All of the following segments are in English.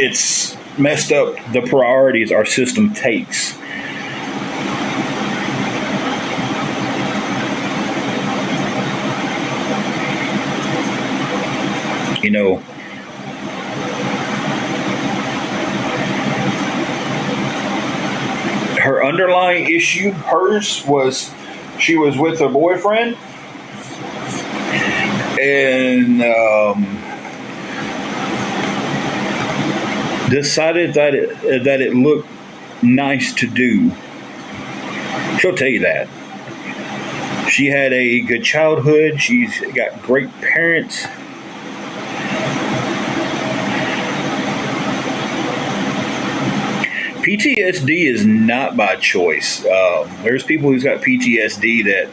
it's messed up the priorities our system takes. You know, her underlying issue, hers was she was with her boyfriend, and decided that it looked nice to do. She'll tell you that. She had a good childhood. She's got great parents. PTSD is not by choice. There's people who's got PTSD that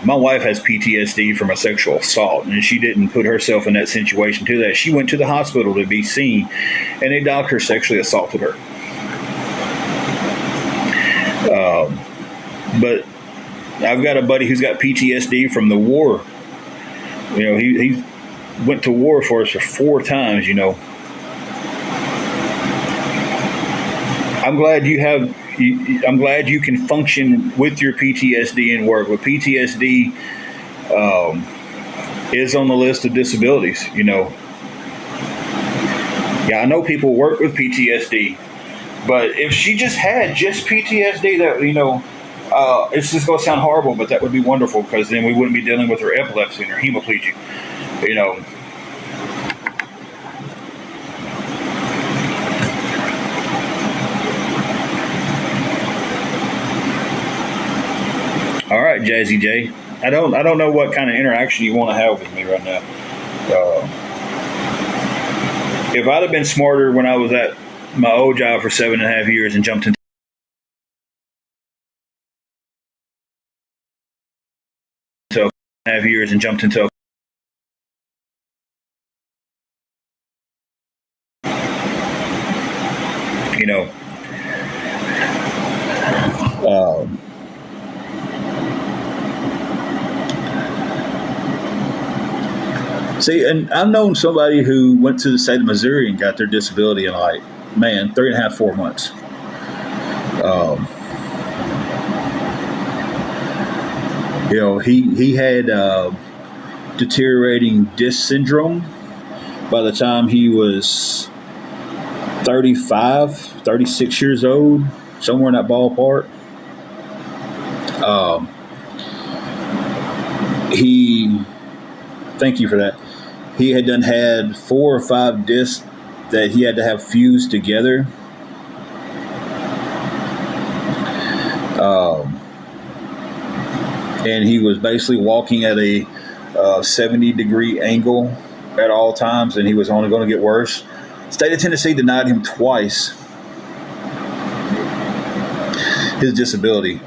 my wife has PTSD from a sexual assault, and she didn't put herself in that situation to that. She went to the hospital to be seen, and a doctor sexually assaulted her. But I've got a buddy who's got PTSD from the war. You know, he went to war for us for 4 times. You know, I'm glad you have. I'm glad you can function with your PTSD and work. But PTSD is on the list of disabilities. You know, yeah, I know people work with PTSD, but if she just had just PTSD, that it's just going to sound horrible, but that would be wonderful because then we wouldn't be dealing with her epilepsy and her hemiplegia. You know. All right, Jazzy J. I don't know what kind of interaction you want to have with me right now. If I'd have been smarter when I was at my old job for 7.5 years and jumped into half years and jumped into you know um, see, and I've known somebody who went to the state of Missouri and got their disability in 3.5, 4 months. Um, he had deteriorating disc syndrome by the time he was 35, 36 years old, somewhere in that ballpark. Um, he, thank you for that. He had 4 or 5 discs that he had to have fused together. And he was basically walking at a 70-degree angle at all times, and he was only going to get worse. State of Tennessee denied him twice his disability,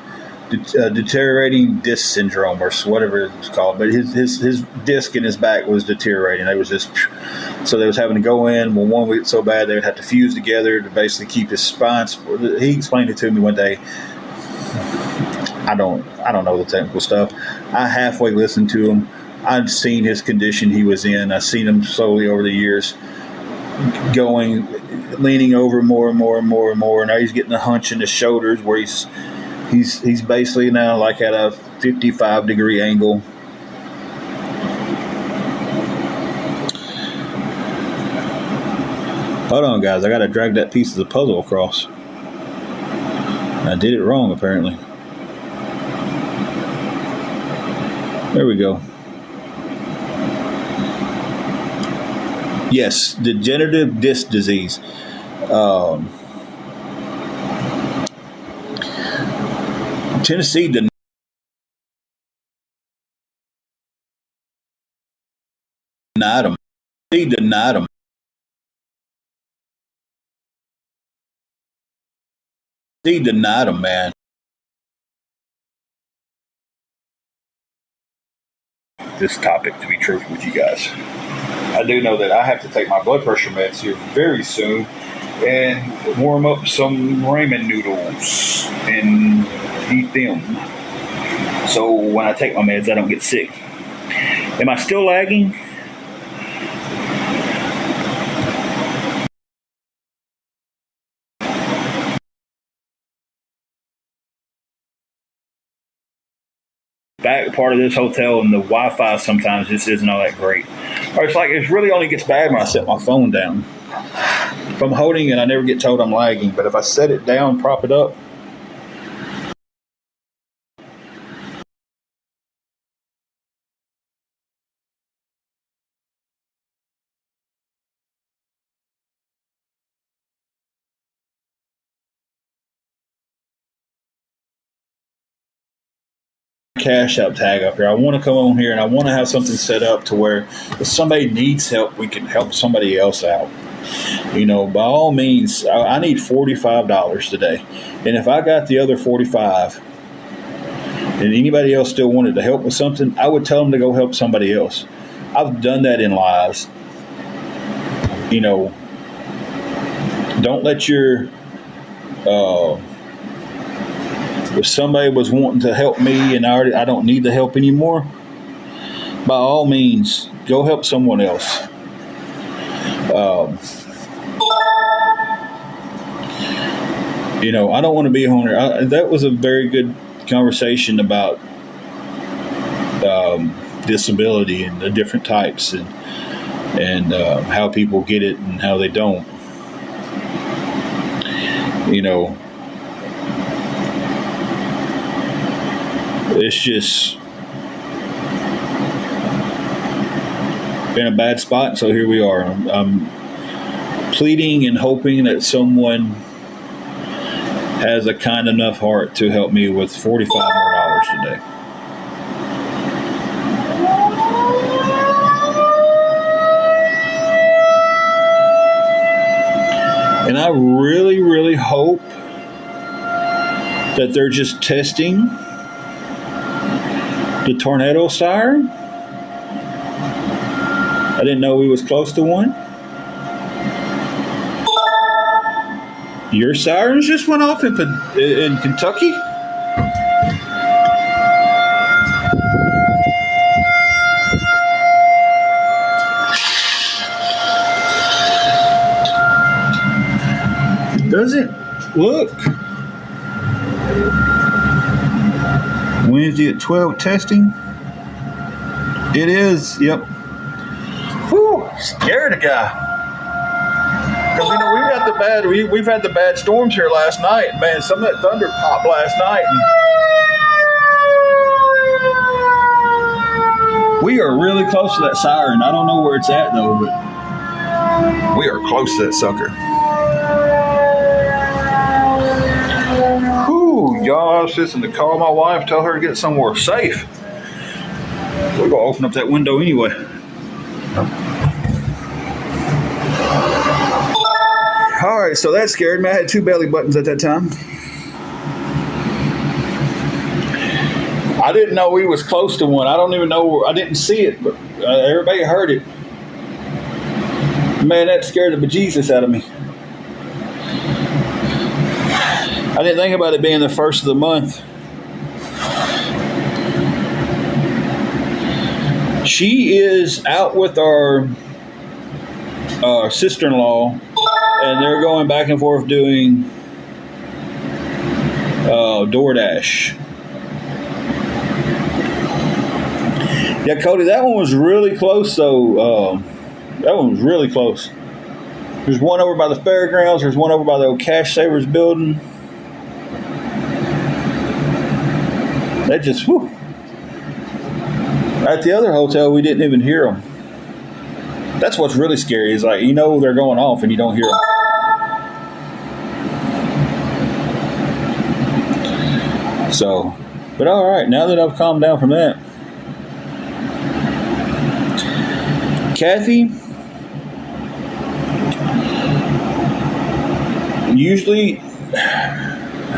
deteriorating disc syndrome or whatever it's called. But his disc in his back was deteriorating. It was just so they was having to go in. Well, one week so bad they would have to fuse together to basically keep his spine. He explained it to me one day. I don't know the technical stuff. I halfway listened to him. I've seen his condition he was in. I've seen him slowly over the years leaning over more and more and more and more. Now he's getting a hunch in the shoulders where he's basically now like at a 55-degree angle. Hold on, guys. I got to drag that piece of the puzzle across. I did it wrong, apparently. There we go. Yes, degenerative disc disease. Tennessee denied him. He denied him. He denied him, man. This topic, to be truthful with you guys. I do know that I have to take my blood pressure meds here very soon and warm up some ramen noodles and eat them. So when I take my meds, I don't get sick. Am I still lagging? back part of this hotel, and the Wi-Fi sometimes just isn't all that great. Or it really only gets bad when I set my phone down. If I'm holding it, I never get told I'm lagging. But if I set it down, prop it up. Cash out tag up here. I want to come on here and I want to have something set up to where if somebody needs help, we can help somebody else out. By all means, I need $45 today. And if I got the other 45 and anybody else still wanted to help with something, I would tell them to go help somebody else. I've done that in lives. Don't let your if somebody was wanting to help me and I don't need the help anymore, by all means, go help someone else. I don't want to be on here. That was a very good conversation about disability and the different types and how people get it and how they don't. It's just in a bad spot, so here we are. I'm pleading and hoping that someone has a kind enough heart to help me with $45 more today. And I really, really hope that they're just testing the tornado siren. I didn't know we was close to one. Your sirens just went off in Kentucky? Does it? Look. Wednesday at 12 testing. It is, yep. Whew, scared a guy. Because we've had the bad storms here last night. Man, some of that thunder popped last night. And we are really close to that siren. I don't know where it's at though, but we are close to that sucker. Y'all, I was just to call my wife, tell her to get somewhere safe. We're going to open up that window anyway. All right, so that scared me. I had 2 belly buttons at that time. I didn't know we was close to one. I don't even know. I didn't see it, but everybody heard it. Man, that scared the bejesus out of me. I didn't think about it being the first of the month. She is out with our sister-in-law, and they're going back and forth doing DoorDash. Yeah, Cody, that one was really close, though. That one was really close. There's one over by the fairgrounds. There's one over by the old Cash Savers building. That just, whew. At the other hotel, we didn't even hear them. That's what's really scary is they're going off and you don't hear them. So, but all right, now that I've calmed down from that. Kathy, usually,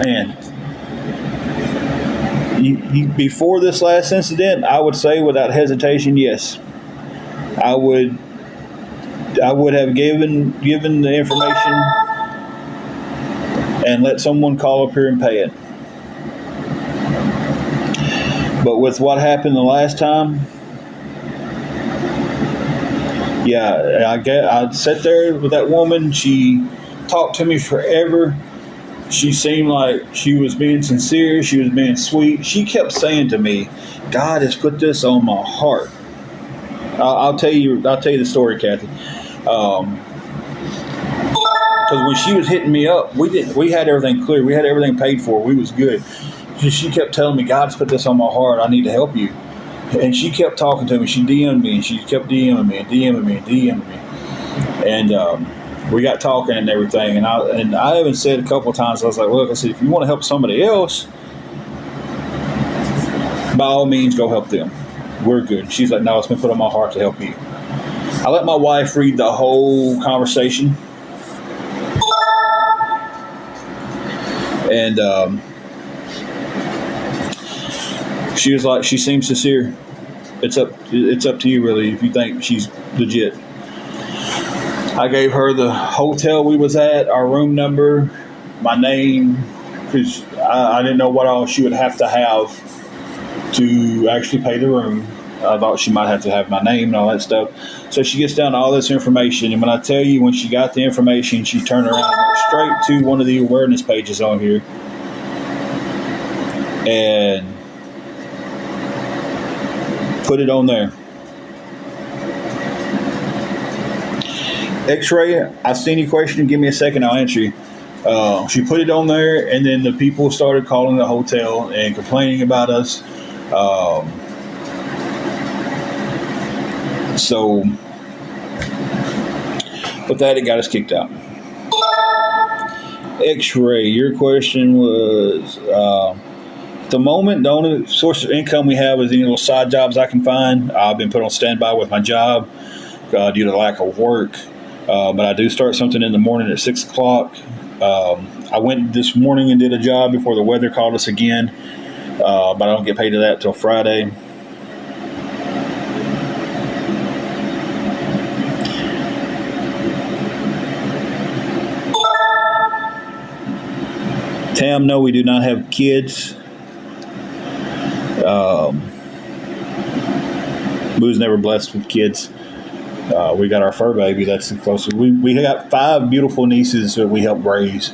man, before this last incident, I would say without hesitation, yes. I would have given the information and let someone call up here and pay it. But with what happened the last time, yeah, I sat there with that woman. She talked to me forever. She seemed like she was being sincere. She was being sweet. She kept saying to me, God has put this on my heart. I'll tell you the story, Kathy. Because when she was hitting me up, we had everything clear. We had everything paid for. We was good. She kept telling me, God's put this on my heart. I need to help you. And she kept talking to me. She DM'd me, and she kept DMing me and DMing me and DMing me. And we got talking and everything. And I even said a couple of times, I was like, look, I said, if you want to help somebody else, by all means, go help them. We're good. She's like, no, it's been put on my heart to help you. I let my wife read the whole conversation. And she was like, she seems sincere. It's up to you, really, if you think she's legit. I gave her the hotel we was at, our room number, my name, because I didn't know what all she would have to actually pay the room. I thought she might have to have my name and all that stuff. So she gets down to all this information, and when I tell you, when she got the information, she turned around and went straight to one of the awareness pages on here. And put it on there. X-ray, I seen your question. Give me a second, I'll answer you. She put it on there, and then the people started calling the hotel and complaining about us. So with that, it got us kicked out. X-ray, your question was, the moment, the only source of income we have is any little side jobs I can find. I've been put on standby with my job due to lack of work. But I do start something in the morning at 6 o'clock. I went this morning and did a job before the weather called us again. But I don't get paid to that till Friday. Tam, no, we do not have kids. We was never blessed with kids. We got our fur baby. That's the closest. We got 5 beautiful nieces that we helped raise.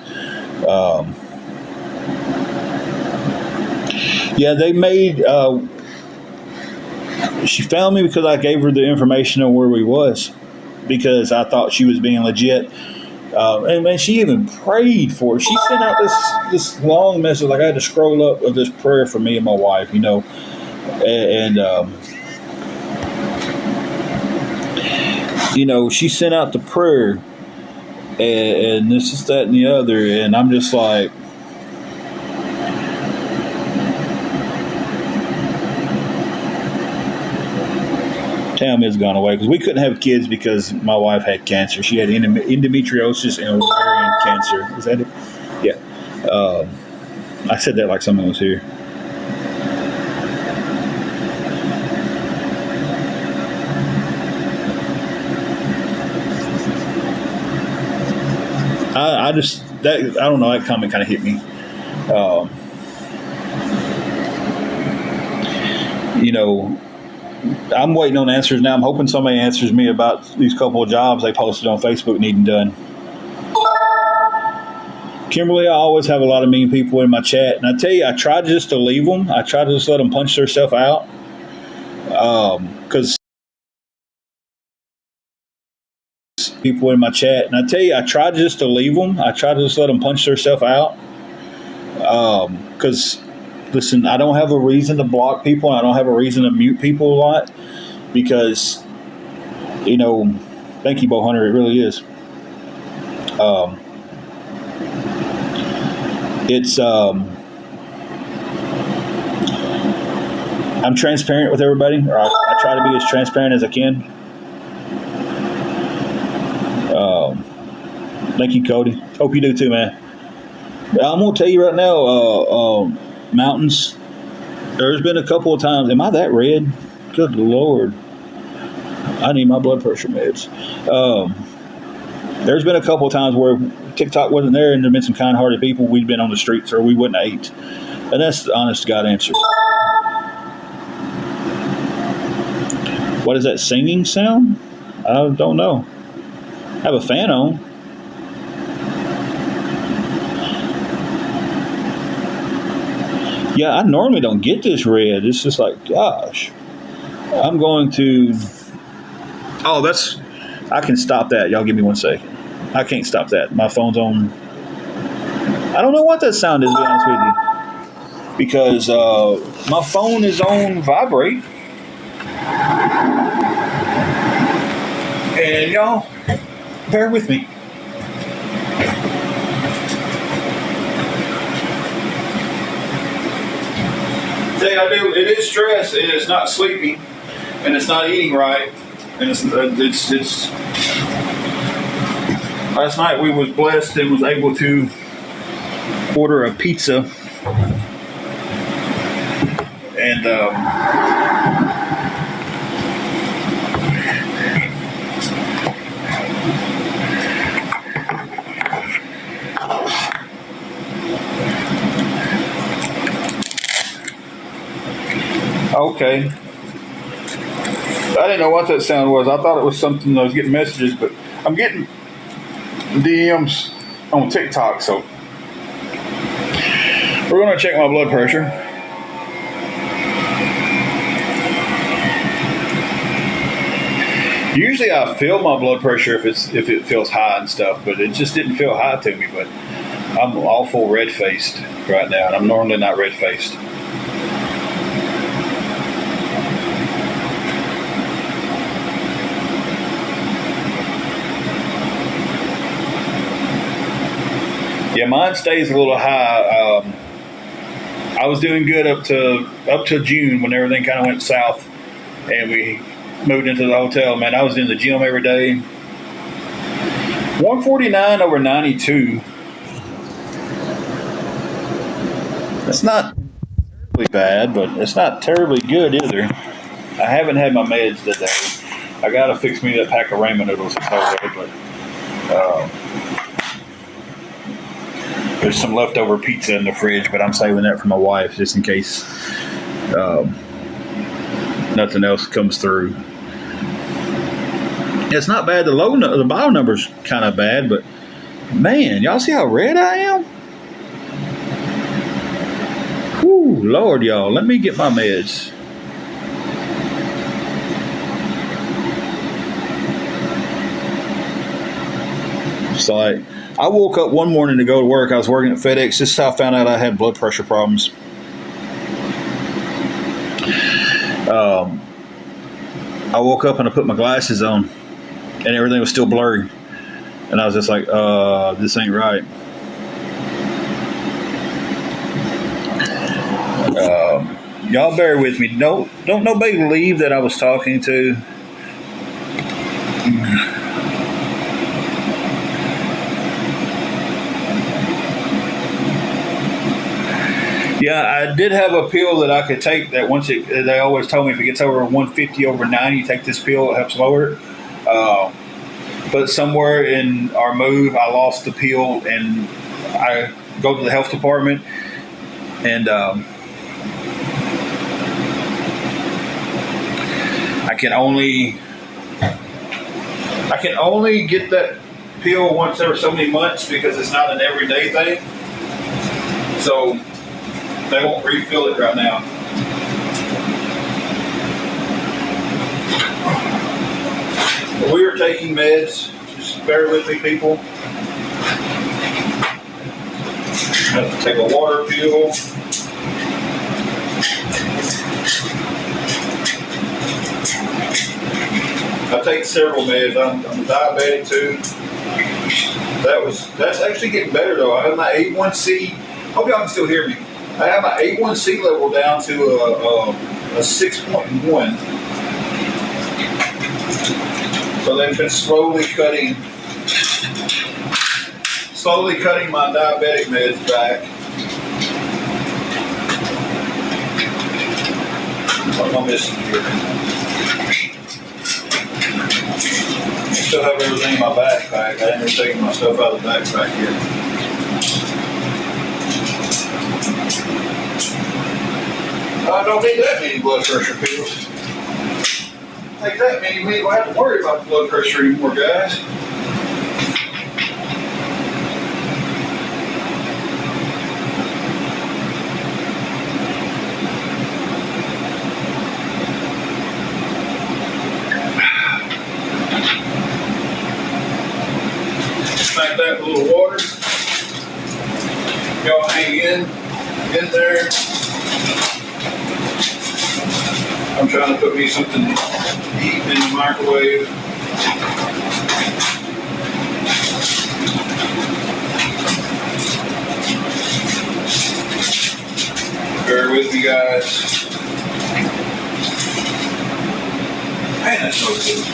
Yeah, they made. She found me because I gave her the information on where we was, because I thought she was being legit. And man, she even prayed for it. She sent out this long message. Like, I had to scroll up of this prayer for me and my wife, you know, and you know, she sent out the prayer, and this is that and the other, and I'm just like, Tam has gone away, because we couldn't have kids because my wife had cancer. She had endometriosis and ovarian cancer. Is that it? Yeah. I said that like someone was here. I don't know, that comment kind of hit me. You know, I'm waiting on answers now. I'm hoping somebody answers me about these couple of jobs they posted on Facebook needing done. Kimberly, I always have a lot of mean people in my chat, and I tell you, I try just to leave them. I try to just let them punch themselves out, because people in my chat, and I tell you, I try just to leave them. I try to just let them punch themselves out, because listen, I don't have a reason to block people, and I don't have a reason to mute people a lot, because, you know, thank you, Bo Hunter, it really is. I'm transparent with everybody, or I try to be as transparent as I can. Thank you, Cody. Hope you do too, man. I'm going to tell you right now, mountains, there's been a couple of times. Am I that red? Good Lord. I need my blood pressure meds. There's been a couple of times where TikTok wasn't there, and there've been some kind-hearted people. We'd been on the streets, or we wouldn't have ate. And that's the honest to God answer. What is that singing sound? I don't know. I have a fan on. Yeah, I normally don't get this red. It's just like, gosh. I'm going to. Oh, that's. I can stop that. Y'all give me 1 second. I can't stop that. My phone's on. I don't know what that sound is, to be honest with you. Because my phone is on vibrate. And y'all, bear with me. Say I do. It is stress, and it's not sleeping, and it's not eating right, and it's. Last night we was blessed and was able to order a pizza, and okay. I didn't know what that sound was. I thought it was something I was getting messages, but I'm getting DMs on TikTok, so we're going to check my blood pressure. Usually I feel my blood pressure if it feels high and stuff, but it just didn't feel high to me. But I'm awful red-faced right now, and I'm normally not red-faced. Yeah, mine stays a little high. I was doing good up to June when everything kind of went south, and we moved into the hotel. Man, I was in the gym every day. 149 over 92. That's not terribly bad, but it's not terribly good either. I haven't had my meds today. I gotta fix me that pack of ramen noodles that's already, but there's some leftover pizza in the fridge, but I'm saving that for my wife just in case nothing else comes through. It's not bad. The bottom number's kind of bad, but man, y'all see how red I am? Whew, Lord, y'all. Let me get my meds. So I woke up one morning to go to work. I was working at FedEx. This is how I found out I had blood pressure problems. I woke up and I put my glasses on, and everything was still blurry. And I was just like, this ain't right. Y'all bear with me. Don't nobody believe that I was talking to. Yeah, I did have a pill that I could take that they always told me if it gets over 150 over 90, take this pill, it helps lower it. But somewhere in our move, I lost the pill, and I go to the health department, and I can only get that pill once every so many months because it's not an everyday thing. So they won't refill it right now. We are taking meds. Just bear with me, people. I have to take a water pill. I take several meds. I'm diabetic too. That's actually getting better though. I have my A1C. Hope y'all can still hear me. I have my A1C level down to a 6.1. So they've been slowly cutting my diabetic meds back. What am I missing here? I still have everything in my backpack. I didn't even take my stuff out of the backpack yet. I don't need that many blood pressure pills. Take that many, we don't have to worry about the blood pressure anymore, guys. I'm trying to put me something to eat in the microwave. Bear with me, guys. Man, that's so good.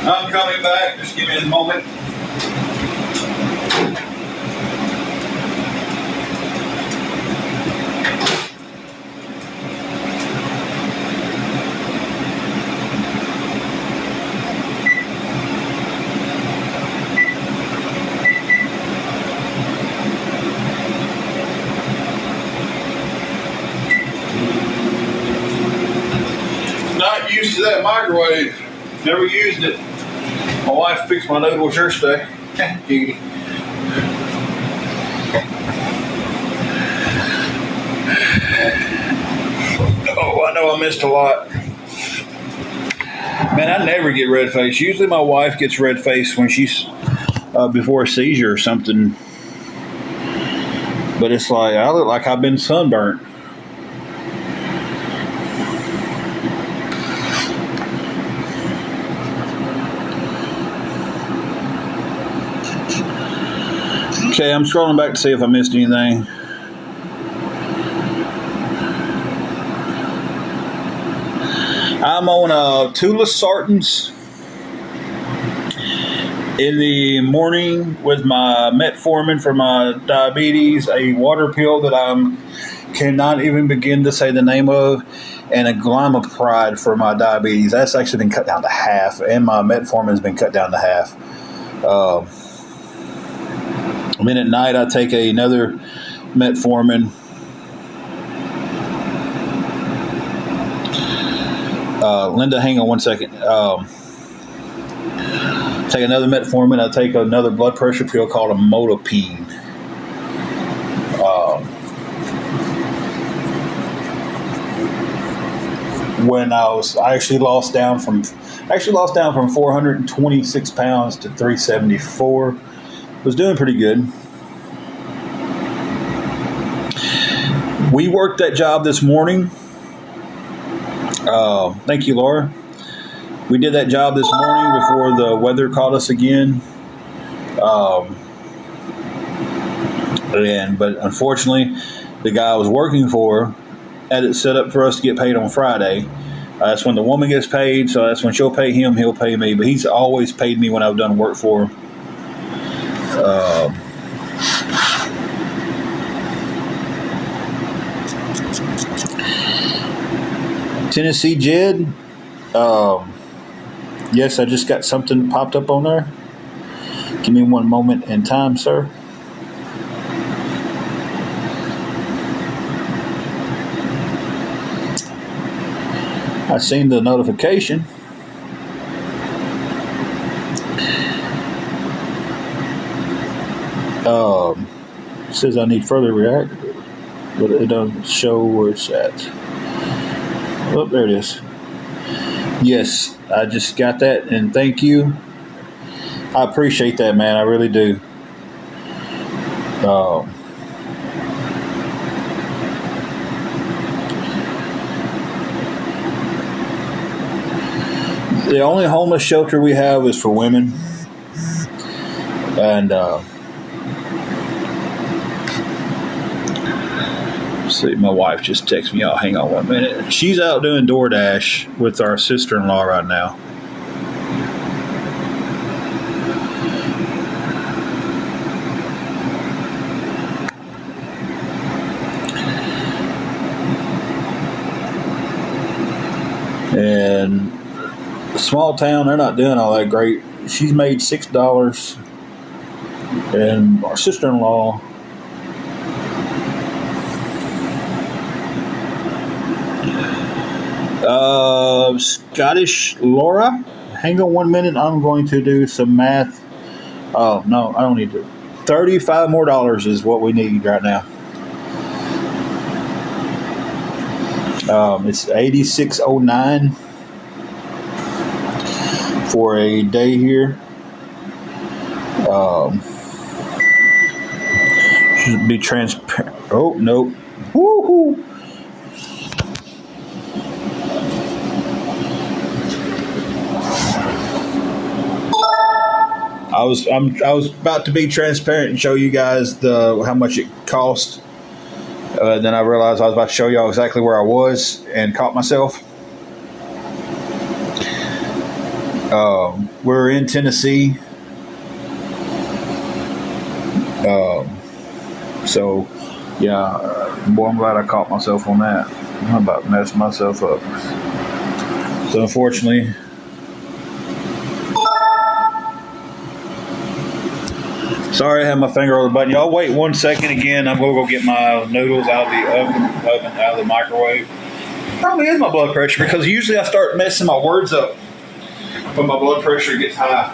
I'm coming back. Just give me a moment. Not used to that microwave. Never used it. My wife fixed my noodles yesterday. Oh, I know I missed a lot. Man, I never get red face. Usually my wife gets red face when she's before a seizure or something. But it's like, I look like I've been sunburnt. Okay, I'm scrolling back to see if I missed anything. I'm on Tula Sartans in the morning with my metformin for my diabetes, a water pill that I cannot even begin to say the name of, and a Glymopride for my diabetes. That's actually been cut down to half, and my metformin has been cut down to half. Then at night I take another metformin. Linda, hang on one second. Take another metformin. I take another blood pressure pill called a Modipine. When I actually lost down from 426 pounds to 374. Was doing pretty good. We worked that job this morning. Thank you, Laura. We did that job this morning before the weather caught us again. But unfortunately, the guy I was working for had it set up for us to get paid on Friday. That's when the woman gets paid, so that's when she'll pay him, he'll pay me. But he's always paid me when I've done work for him. Tennessee Jed. Yes, I just got something popped up on there. Give me one moment in time, sir. I seen the notification. It says I need further react, but it doesn't show where it's at. Oh, there it is. Yes, I just got that, and thank you. I appreciate that, man. I really do. The only homeless shelter we have is for women. And see, my wife just texted me out. Hang on 1 minute. She's out doing DoorDash with our sister-in-law right now. And small town, they're not doing all that great. She's made $6, and our sister-in-law Scottish Laura. Hang on 1 minute. I'm going to do some math. Oh no, I don't need to. $35 more is what we need right now. It's 8609 for a day here. Should be transparent. Oh, nope. Woohoo! I was about to be transparent and show you guys how much it cost. Then I realized I was about to show y'all exactly where I was and caught myself. We're in Tennessee. So, yeah, boy, I'm glad I caught myself on that. I'm about to mess myself up. So, unfortunately, sorry I had my finger on the button. Y'all wait 1 second again. I'm going to go get my noodles out of the oven, out of the microwave. Probably is my blood pressure, because usually I start messing my words up when my blood pressure gets high.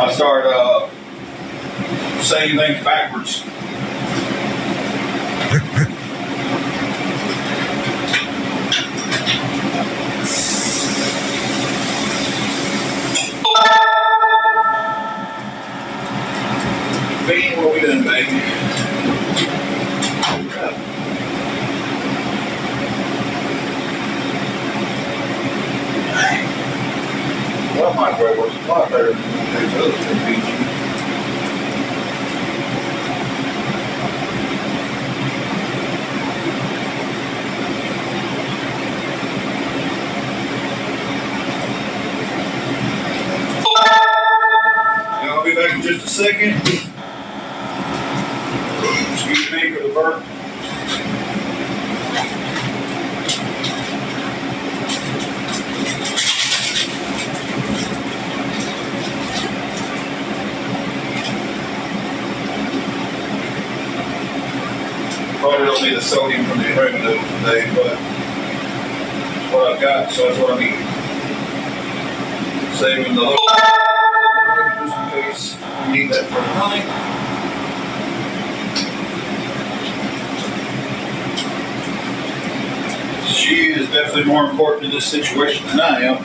I start saying things backwards. Bean, what we doing, baby? Well, microwave works a lot better than these other things. I'll be back in just a second. Excuse me for the burp. Probably don't need the sodium from the ramen noodles today, but what I've got, so that's what I'm eating. Saving the little just in case we need that for tonight. She is definitely more important in this situation than I am.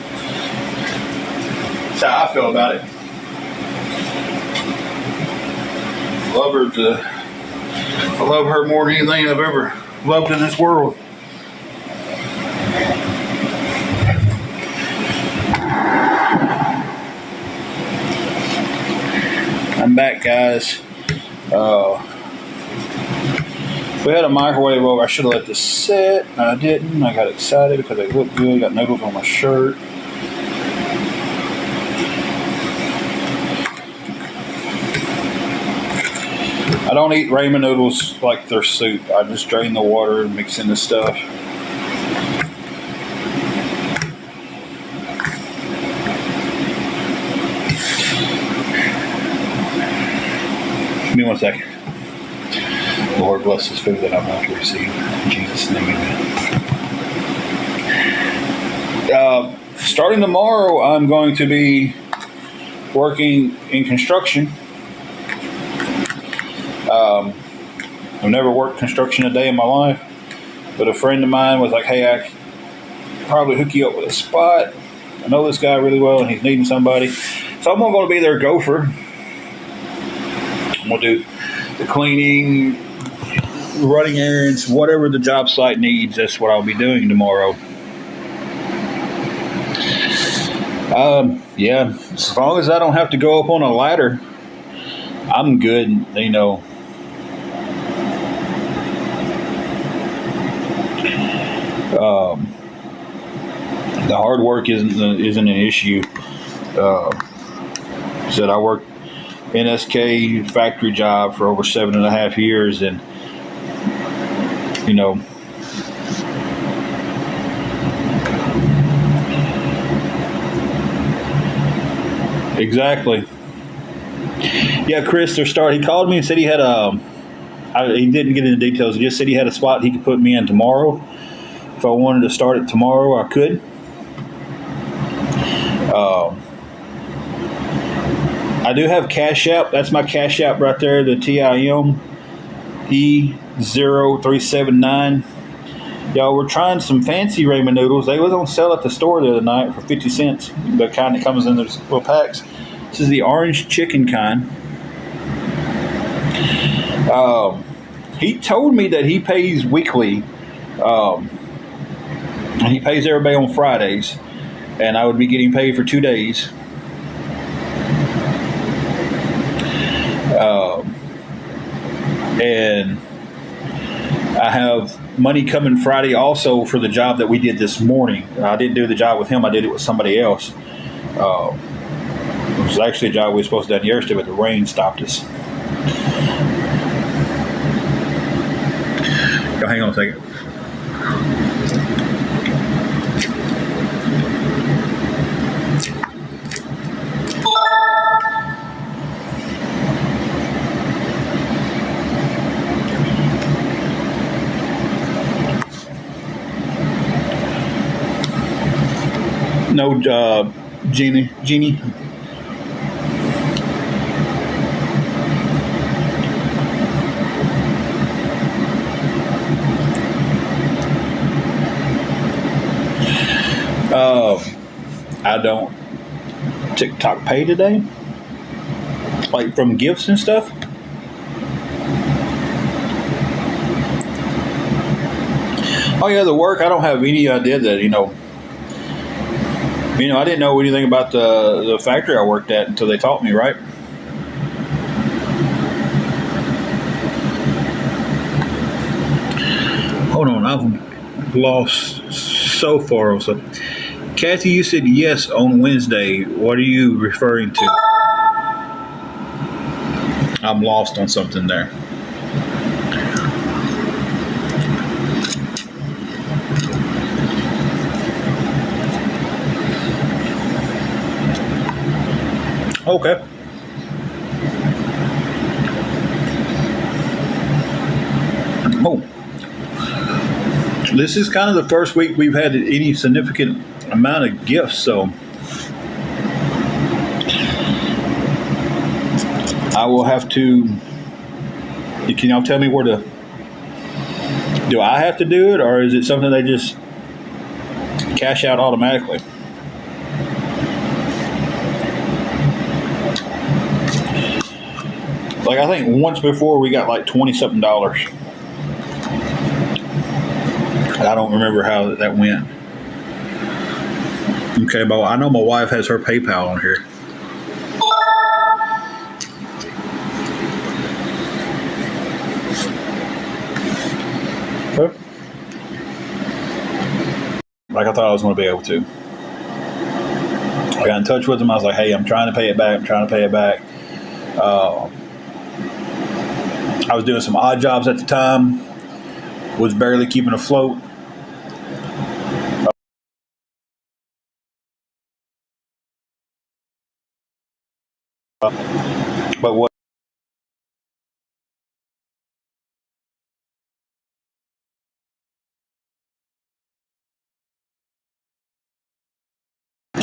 That's how I feel about it. I love her more than anything I've ever loved in this world. I'm back, guys. We had a microwave over. I should have let this sit. I didn't. I got excited because they looked good. Got noodles on my shirt. I don't eat ramen noodles like they're soup. I just drain the water and mix in the stuff. Give me 1 second. Lord bless this food that I'm about to receive. In Jesus' name, amen. Starting tomorrow, I'm going to be working in construction. I've never worked construction a day in my life, but a friend of mine was like, hey, I can probably hook you up with a spot. I know this guy really well, and he's needing somebody. So I'm going to be their gopher. I'm going to do the cleaning, running errands, whatever the job site needs. That's what I'll be doing tomorrow. Yeah, as long as I don't have to go up on a ladder, I'm good, you know. The hard work isn't an issue. Said I worked NSK factory job for over 7.5 years, and you know, exactly. Yeah, Chris, he called me and said he had he didn't get into details. He just said he had a spot he could put me in tomorrow. If I wanted to start it tomorrow, I I do have Cash App. That's my Cash App right there, the TIM E0379. Y'all, we're trying some fancy ramen noodles. They was on sale at the store the other night for 50 cents. The kind that comes in those little packs. This is the orange chicken kind. He told me that he pays weekly, and he pays everybody on Fridays, and I would be getting paid for 2 days. And I have money coming Friday also for the job that we did this morning. I didn't do the job with him. I did it with somebody else. It was actually a job we were supposed to have done yesterday, but the rain stopped us. Yo, hang on a second. No, Jeannie. I don't TikTok pay today, like from gifts and stuff. Oh yeah, the work. I don't have any idea that I didn't know anything about the factory I worked at until they taught me, right? Hold on, I've lost so far. So, Kathy, you said yes on Wednesday. What are you referring to? I'm lost on something there. Okay. Oh. This is kind of the first week we've had any significant amount of gifts, so I will have to. Can y'all tell me where to? Do I have to do it, or is it something they just cash out automatically? Like, I think once before we got like $20-something. I don't remember how that went. Okay, but I know my wife has her PayPal on here. Like I thought I was going to be able to. I got in touch with them. I was like, hey, I'm trying to pay it back. I was doing some odd jobs at the time. Was barely keeping afloat. But what?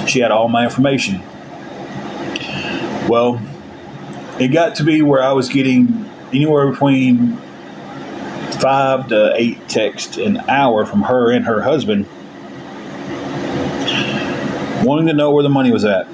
She had all my information. Well, it got to be where I was getting anywhere between 5 to 8 texts an hour from her and her husband wanting to know where the money was at.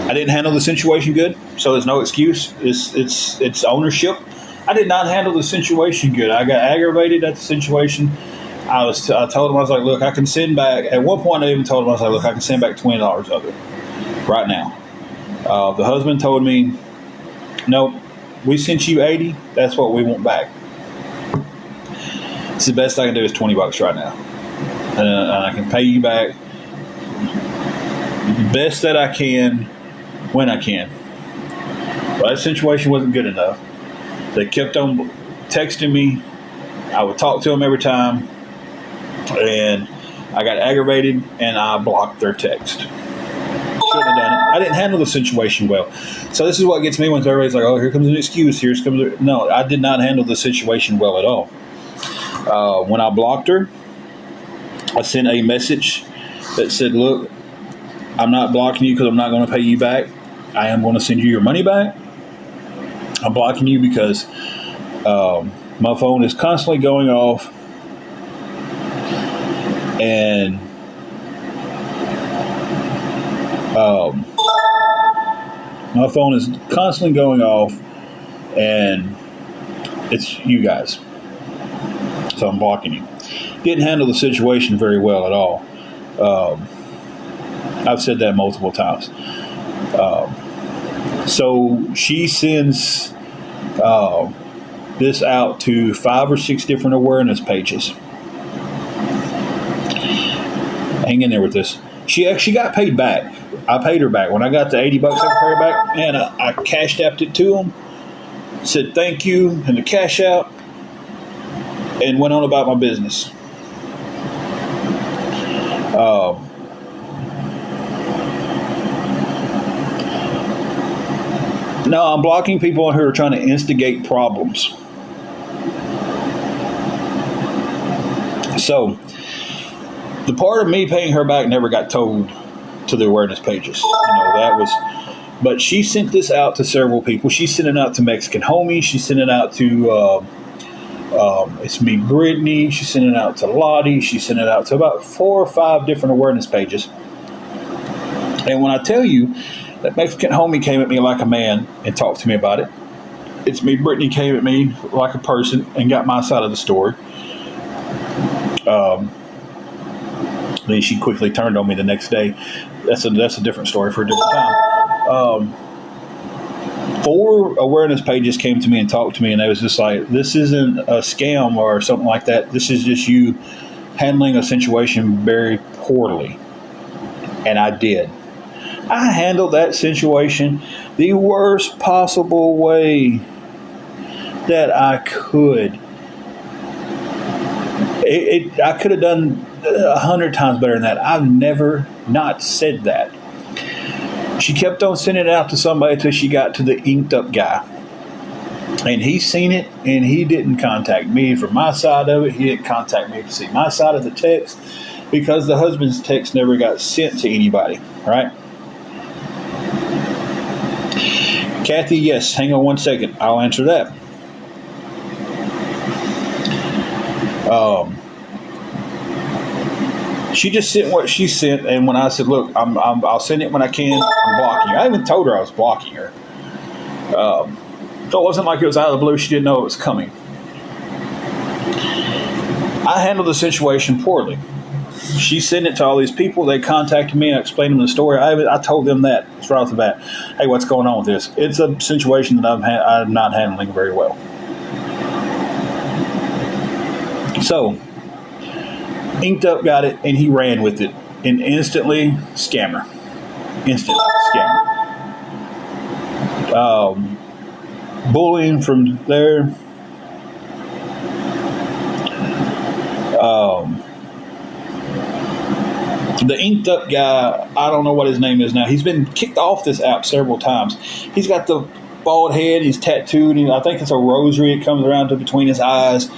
I didn't handle the situation good, so there's no excuse. It's ownership. I did not handle the situation good. I got aggravated at the situation. I told him, I was like, look, I can send back. At one point, I even told him, I was like, look, I can send back $20 of it right now. The husband told me, nope, we sent you 80. That's what we want back. It's the best I can do is $20 right now, and I can pay you back the best that I can when I can. But that situation wasn't good enough. They kept on texting me. I would talk to them every time. And I got aggravated and I blocked their text. So shouldn't have done it. I didn't handle the situation well. So this is what gets me when everybody's like, oh, here comes an excuse. No, I did not handle the situation well at all. When I blocked her, I sent a message that said, look, I'm not blocking you because I'm not going to pay you back. I am going to send you your money back. I'm blocking you because my phone is constantly going off, and my phone is constantly going off, and it's you guys. So I'm blocking you. Didn't handle the situation very well at all. I've said that multiple times. So she sends this out to 5 or 6 different awareness pages. Hang in there with this. She actually got paid back. I paid her back. When I got the $80 I could pay her back, and I cashed apped it to them, said thank you, and the cash out, and went on about my business. No, I'm blocking people who are trying to instigate problems. So, the part of me paying her back never got told to the awareness pages. But she sent this out to several people. She sent it out to Mexican Homie. She sent it out to, it's me, Brittany. She sent it out to Lottie. She sent it out to about 4 or 5 different awareness pages. And when I tell you that Mexican Homie came at me like a man and talked to me about it, it's me, Brittany came at me like a person and got my side of the story. Then she quickly turned on me the next day. That's a different story for a different time. 4 awareness pages came to me and talked to me, and they was just like, this isn't a scam or something like that. This is just you handling a situation very poorly. And I did. I handled that situation the worst possible way that I could. I could have done 100 times better than that. I've never not said that. She kept on sending it out to somebody until she got to the inked up guy. And he seen it, and he didn't contact me for my side of it. He didn't contact me to see my side of the text because the husband's text never got sent to anybody, right? Kathy, yes. Hang on one second. I'll answer that. She just sent what she sent, and when I said, look, I'll send it when I can, I'm blocking her. I even told her I was blocking her. So it wasn't like it was out of the blue. She didn't know it was coming. I handled the situation poorly. She sent it to all these people. They contacted me and I explained them the story. I told them that right off the bat. Hey, what's going on with this? It's a situation that I'm not handling very well. So, Inked Up got it, and he ran with it. And instantly, scammer. Instant scammer. Bullying from there. The Inked Up guy, I don't know what his name is now. He's been kicked off this app several times. He's got the bald head. He's tattooed. I think it's a rosary. It comes around to between his eyes.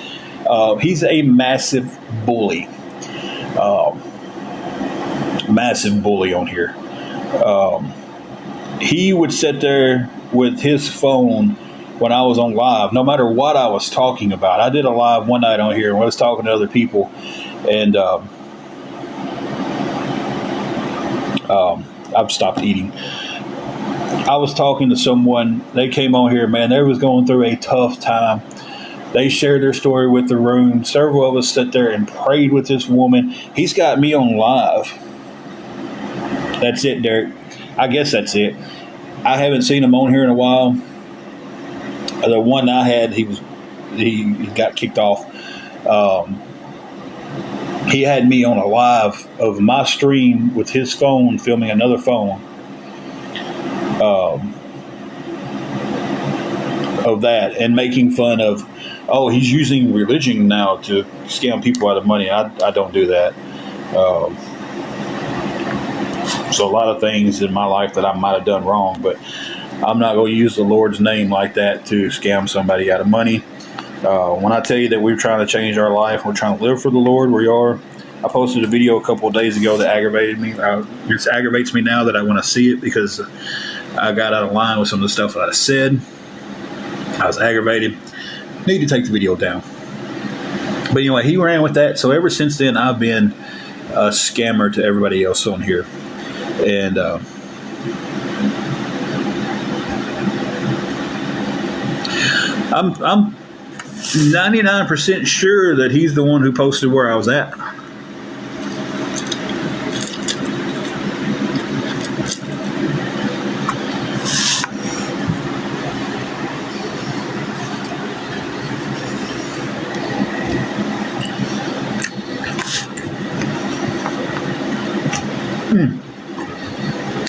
He's a massive bully. Massive bully on here. He would sit there with his phone when I was on live, no matter what I was talking about. I did a live one night on here and I was talking to other people, and I've stopped eating. I was talking to someone. They came on here, man. They was going through a tough time. They shared their story with the room. Several of us sat there and prayed with this woman. He's got me on live. That's it, Derek. I guess that's it. I haven't seen him on here in a while. The one I had, he got kicked off. He had me on a live of my stream with his phone filming another phone. Of that and making fun of, oh, he's using religion now to scam people out of money. I don't do that. So a lot of things in my life that I might have done wrong, but I'm not going to use the Lord's name like that to scam somebody out of money. When I tell you that we're trying to change our life, we're trying to live for the Lord, we are. I posted a video a couple of days ago that aggravated me. It aggravates me now that I want to see it because I got out of line with some of the stuff that I said. I was aggravated. Need to take the video down. But anyway, he ran with that. So ever since then, I've been a scammer to everybody else on here. And I'm 99% sure that he's the one who posted where I was at.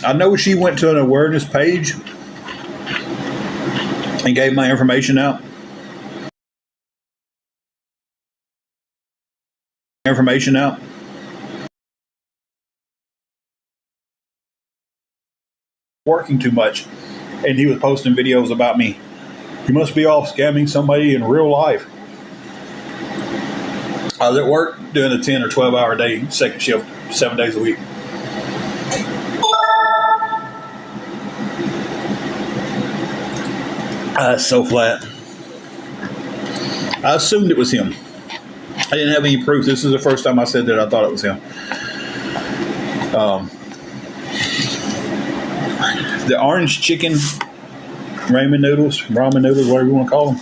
I know she went to an awareness page and gave my information out. Working too much, and he was posting videos about me. You must be off scamming somebody in real life. I was at work doing a 10 or 12 hour day, second shift, 7 days a week. So flat. I assumed it was him. I didn't have any proof. This is the first time I said that I thought it was him. The orange chicken ramen noodles, whatever you want to call them,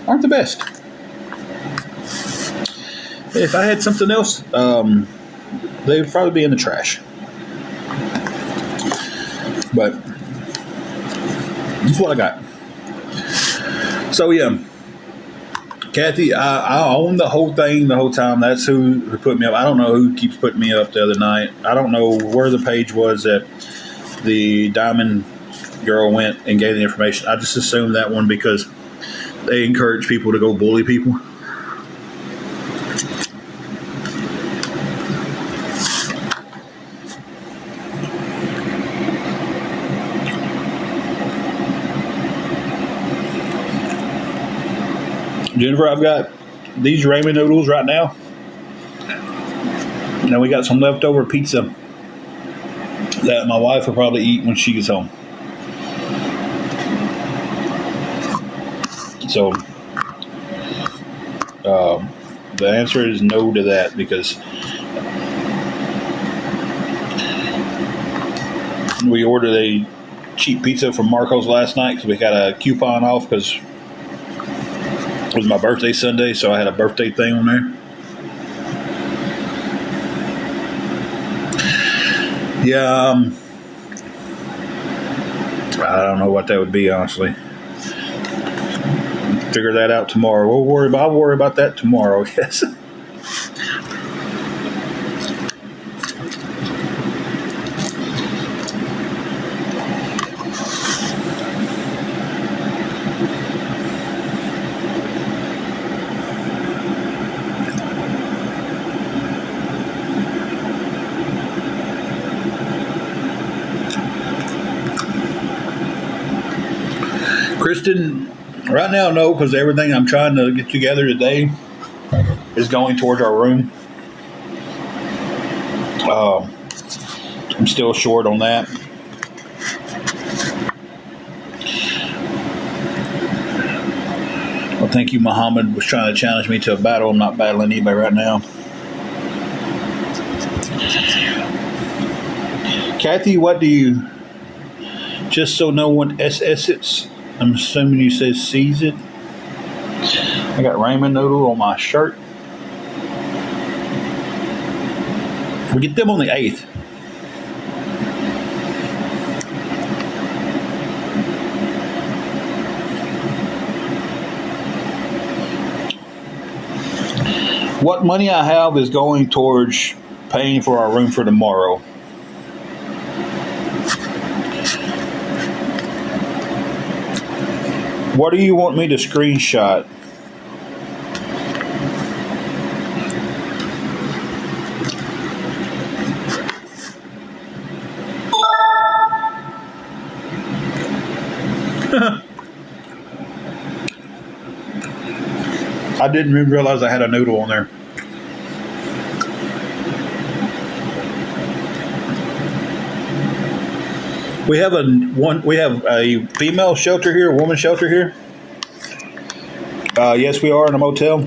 aren't the best. If I had something else, they'd probably be in the trash. But that's what I got. So yeah, Kathy, I own the whole thing the whole time. That's who put me up. I don't know who keeps putting me up the other night. I don't know where the page was that the Diamond girl went and gave the information. I just assumed that one because they encourage people to go bully people. Jennifer, I've got these ramen noodles right now. Now we got some leftover pizza that my wife will probably eat when she gets home. So the answer is no to that because we ordered a cheap pizza from Marco's last night because we got a coupon off because it was my birthday Sunday, so I had a birthday thing on there. Yeah, I don't know what that would be, honestly. Figure that out tomorrow. I'll worry about that tomorrow, I guess. Kristen, right now, no, because everything I'm trying to get together today is going towards our room. I'm still short on that. Well, thank you, Muhammad was trying to challenge me to a battle. I'm not battling anybody right now. Kathy, what do you, just so no one SS it, I'm assuming you say sees it. I got ramen noodle on my shirt. We get them on the 8th. What money I have is going towards paying for our room for tomorrow. What do you want me to screenshot? didn't even realize I had a noodle on there. We have a female shelter here, a woman shelter here. Yes, we are in a motel.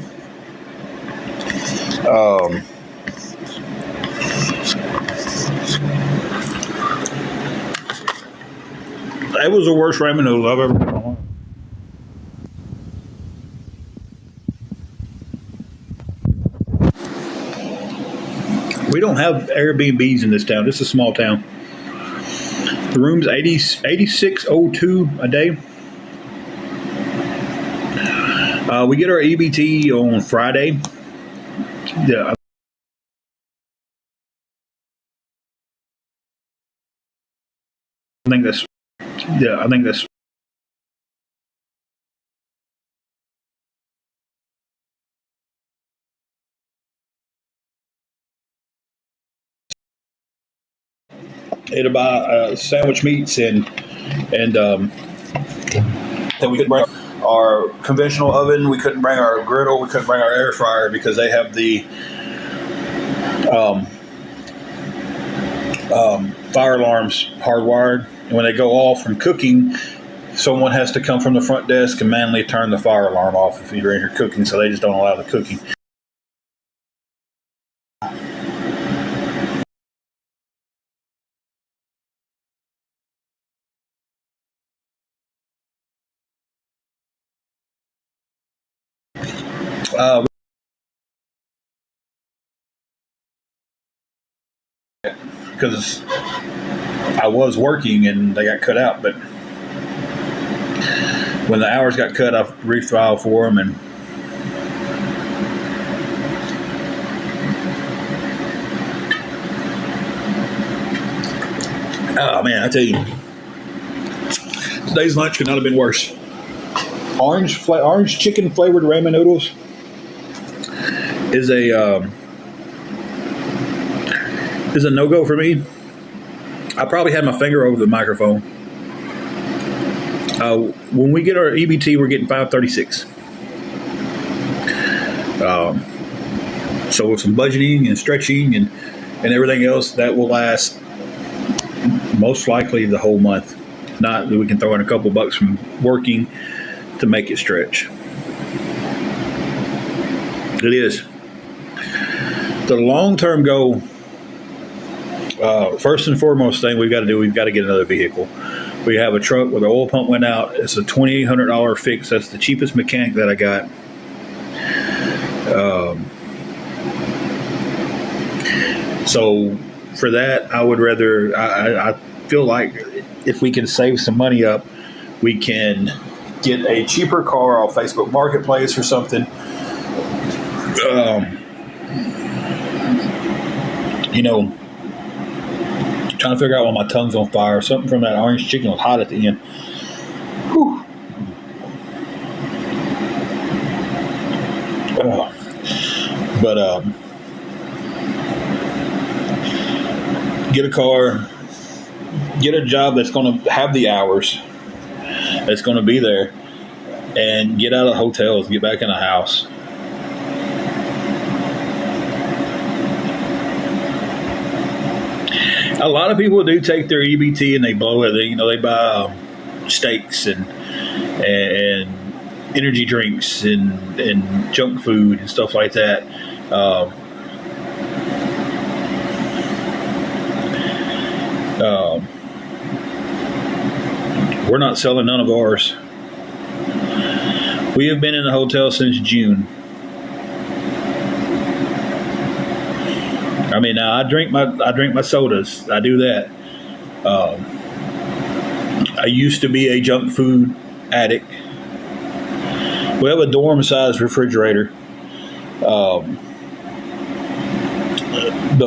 It was the worst ramen noodle I've ever been on. We don't have Airbnbs in this town. This is a small town. The room's 8602 a day. We get our EBT on Friday. Yeah, I think that's. Yeah, I think that's. It'll buy sandwich meats and then we could bring our conventional oven. We couldn't bring our griddle. We couldn't bring our air fryer because they have the um, fire alarms hardwired. And when they go off from cooking, someone has to come from the front desk and manually turn the fire alarm off if you're in here cooking. So they just don't allow the cooking. Because I was working and they got cut out, but when the hours got cut, I refiled for them, and oh man, I tell you, today's lunch could not have been worse. Orange chicken flavored ramen noodles is a no go for me. I probably had my finger over the microphone. When we get our EBT, we're getting $5.36. So with some budgeting and stretching and everything else, that will last most likely the whole month. Not that we can throw in a couple bucks from working to make it stretch. It is. The long-term goal, first and foremost thing we've got to do, we've got to get another vehicle. We have a truck where the oil pump went out. It's a $2,800 fix. That's the cheapest mechanic that I got. So for that, I would rather, I feel like if we can save some money up, we can get a cheaper car off Facebook Marketplace or something. Trying to figure out why my tongue's on fire. Something from that orange chicken was hot at the end. Whew. But get a car, get a job that's going to have the hours, that's going to be there, and get out of hotels, get back in a house. A lot of people do take their EBT and they blow it. They buy steaks and energy drinks and junk food and stuff like that. We're not selling none of ours. We have been in the hotel since June. I mean, now I drink my sodas. I do that. I used to be a junk food addict. We have a dorm-sized refrigerator, but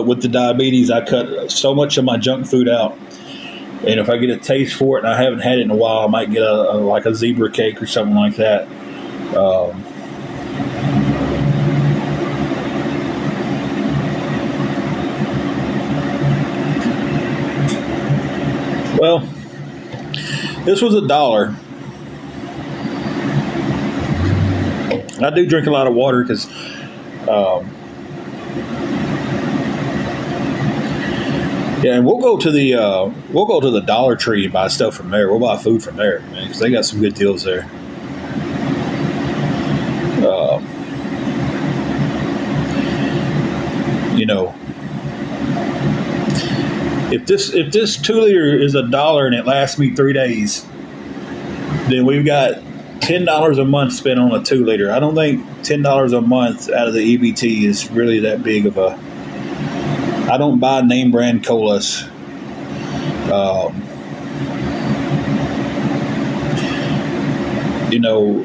with the diabetes, I cut so much of my junk food out. And if I get a taste for it, and I haven't had it in a while, I might get a zebra cake or something like that. Well, this was $1. I do drink a lot of water because, um, yeah, and we'll go to the Dollar Tree and buy stuff from there. We'll buy food from there, man, because they got some good deals there. Uh, you know, if this 2 liter is $1 and it lasts me 3 days, then we've got $10 a month spent on a 2 liter. I don't think $10 a month out of the EBT is really that big of a. I don't buy name brand colas. Um, you know,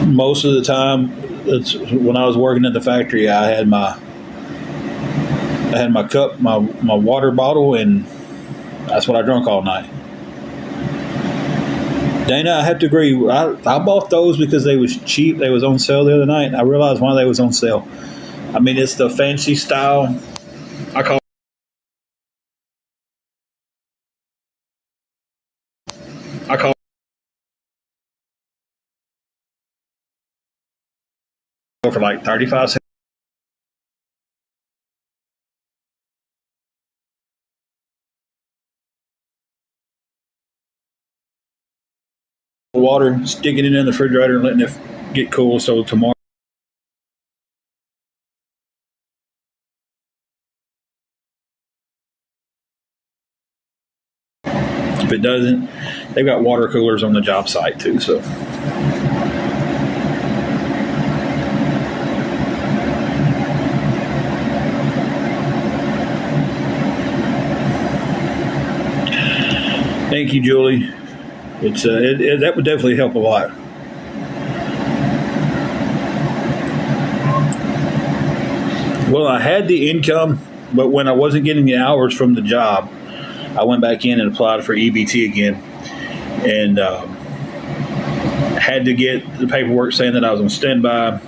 most of the time, when I was working at the factory, I had my cup, my water bottle, and that's what I drank all night. Dana, I have to agree. I bought those because they was cheap. They was on sale the other night. I realized why they was on sale. I mean, it's the fancy style. I call I call it for like 35 cents. Water, sticking it in the refrigerator and letting it get cool. So tomorrow, if it doesn't, they've got water coolers on the job site too. So thank you, Julie. That would definitely help a lot. Well, I had the income, but when I wasn't getting the hours from the job, I went back in and applied for EBT again, and had to get the paperwork saying that I was on standby.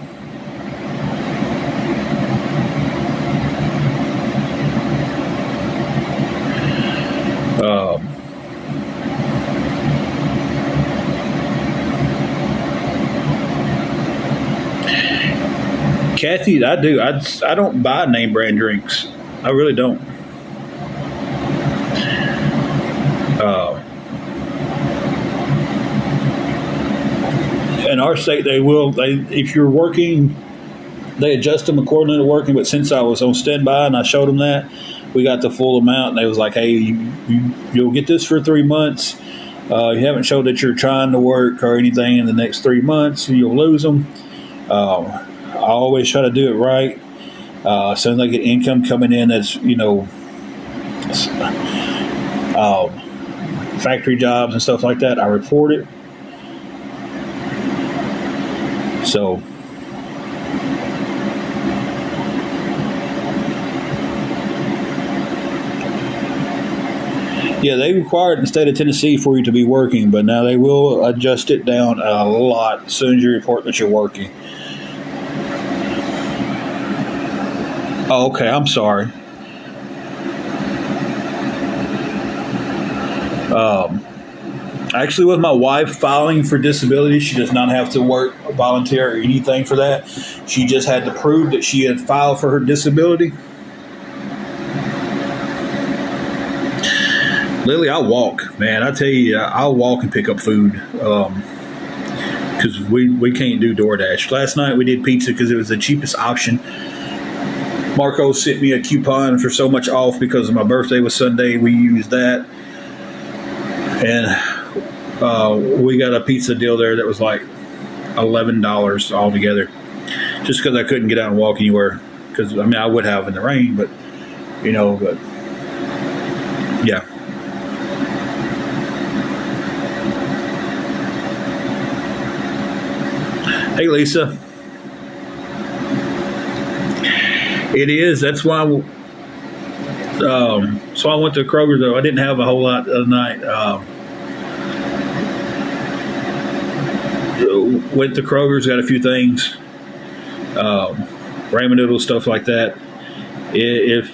Um, Kathy, I do. I don't buy name brand drinks. I really don't. Uh, in our state, they will. If you're working, they adjust them accordingly to working. But since I was on standby and I showed them that, we got the full amount, and they was like, "Hey, you'll get this for 3 months. You haven't showed that you're trying to work or anything in the next 3 months, you'll lose them." I always try to do it right. As soon as I get income coming in, that's factory jobs and stuff like that, I report it. So yeah, they require it in the state of Tennessee for you to be working, but now they will adjust it down a lot as soon as you report that you're working. Oh, okay. I'm sorry. Actually, with my wife filing for disability, she does not have to work, volunteer, or anything for that. She just had to prove that she had filed for her disability. Lily, I walk, man. I tell you, I'll walk and pick up food because we can't do DoorDash. Last night we did pizza because it was the cheapest option. Marco sent me a coupon for so much off because my birthday was Sunday. We used that. And we got a pizza deal there that was like $11 altogether. Just because I couldn't get out and walk anywhere. Because, I mean, I would have in the rain, but yeah. Hey, Lisa. It is. That's why. So I went to Kroger, though. I didn't have a whole lot the other night. Went to Kroger's, got a few things. Ramen noodles, stuff like that. If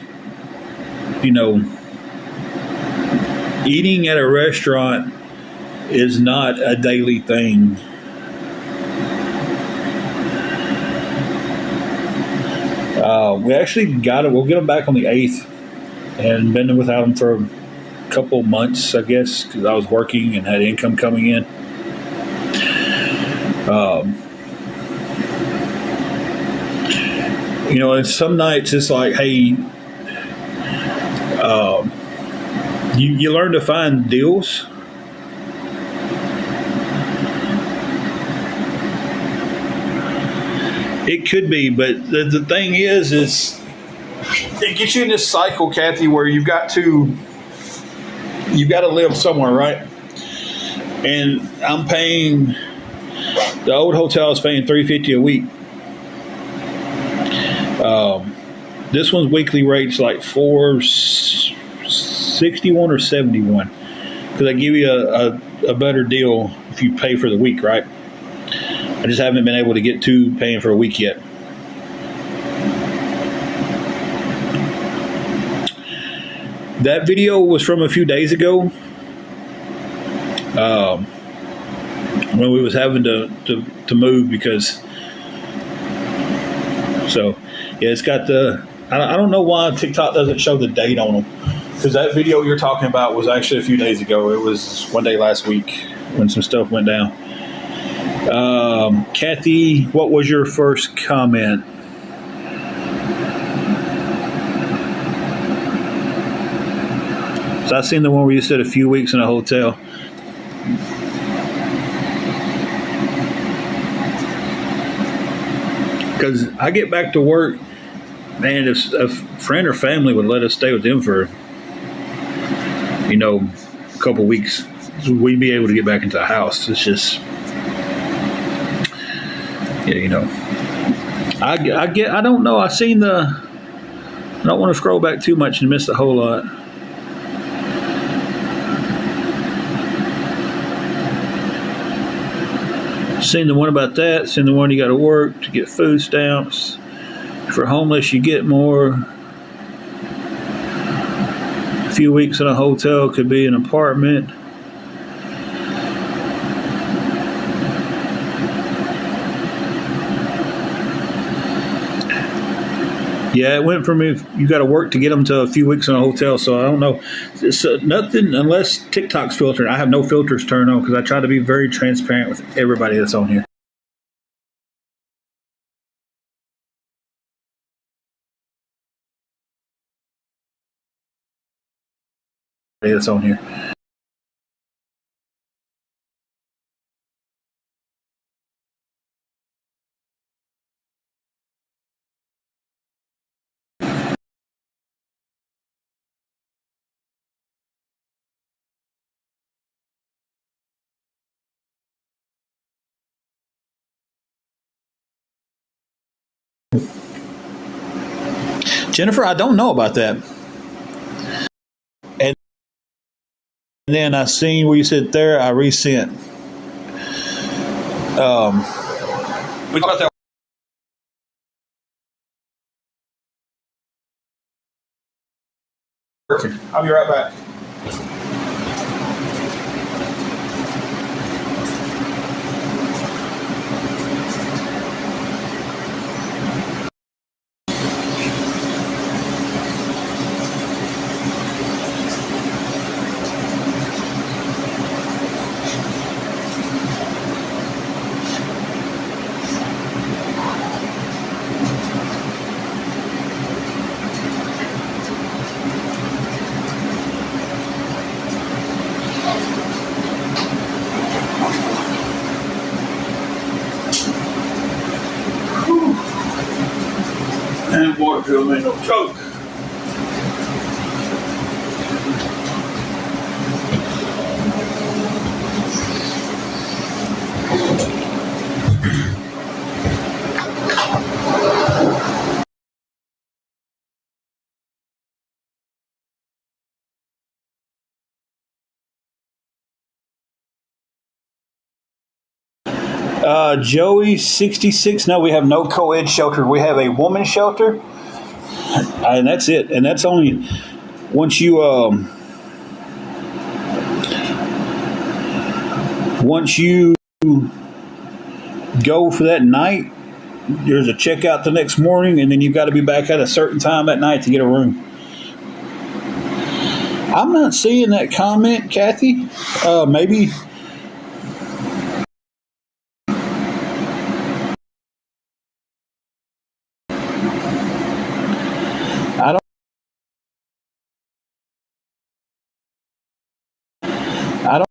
eating at a restaurant is not a daily thing. We actually got it. We'll get them back on the 8th, and been without them for a couple months, I guess, because I was working and had income coming in. And some nights it's like, hey, you learn to find deals. It could be, but the thing is it gets you in this cycle, Kathy, where you've got to live somewhere, right? And I'm paying, the old hotel is paying $350 a week. This one's weekly rates like $461 or $71, because they give you a better deal if you pay for the week, right? I just haven't been able to get to paying for a week yet. That video was from a few days ago, when we was having to move, because it's got I don't know why TikTok doesn't show the date on them, because that video you're talking about was actually a few days ago. It was one day last week when some stuff went down. Kathy, what was your first comment? So I seen the one where you said a few weeks in a hotel. Because I get back to work, man, if a friend or family would let us stay with them for, a couple weeks, we'd be able to get back into the house. It's just, I don't know. I don't want to scroll back too much and miss a whole lot. Seen the one about that. Seen the one you got to work to get food stamps. For homeless, you get more. A few weeks in a hotel could be an apartment. Yeah, it went from you got to work to get them to a few weeks in a hotel. So I don't know. It's nothing unless TikTok's filtered. I have no filters turned on because I try to be very transparent with everybody that's on here. That's on here. Jennifer, I don't know about that. And then I seen where you said there, I resent. We talked about that. Perfect. I'll be right back. And Waterfield ain't no joke. Joey 66. No, we have no co-ed shelter. We have a woman's shelter, and that's it. And that's only once you go for that night. there's a checkout the next morning, and then you've got to be back at a certain time at night to get a room. I'm not seeing that comment, Kathy. Maybe. I don't. I don't.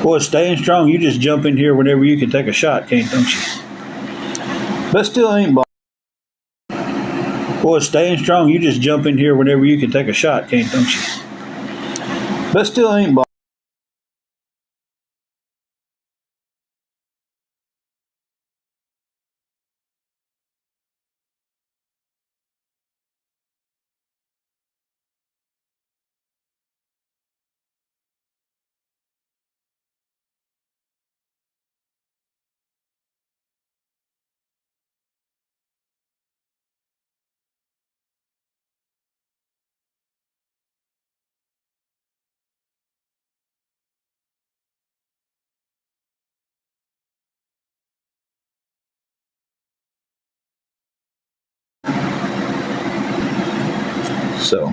Boy, staying strong. You just jump in here whenever you can take a shot, can't don't you? But still ain't. Boy, staying strong. You just jump in here whenever you can take a shot, can't don't you? But still ain't. So.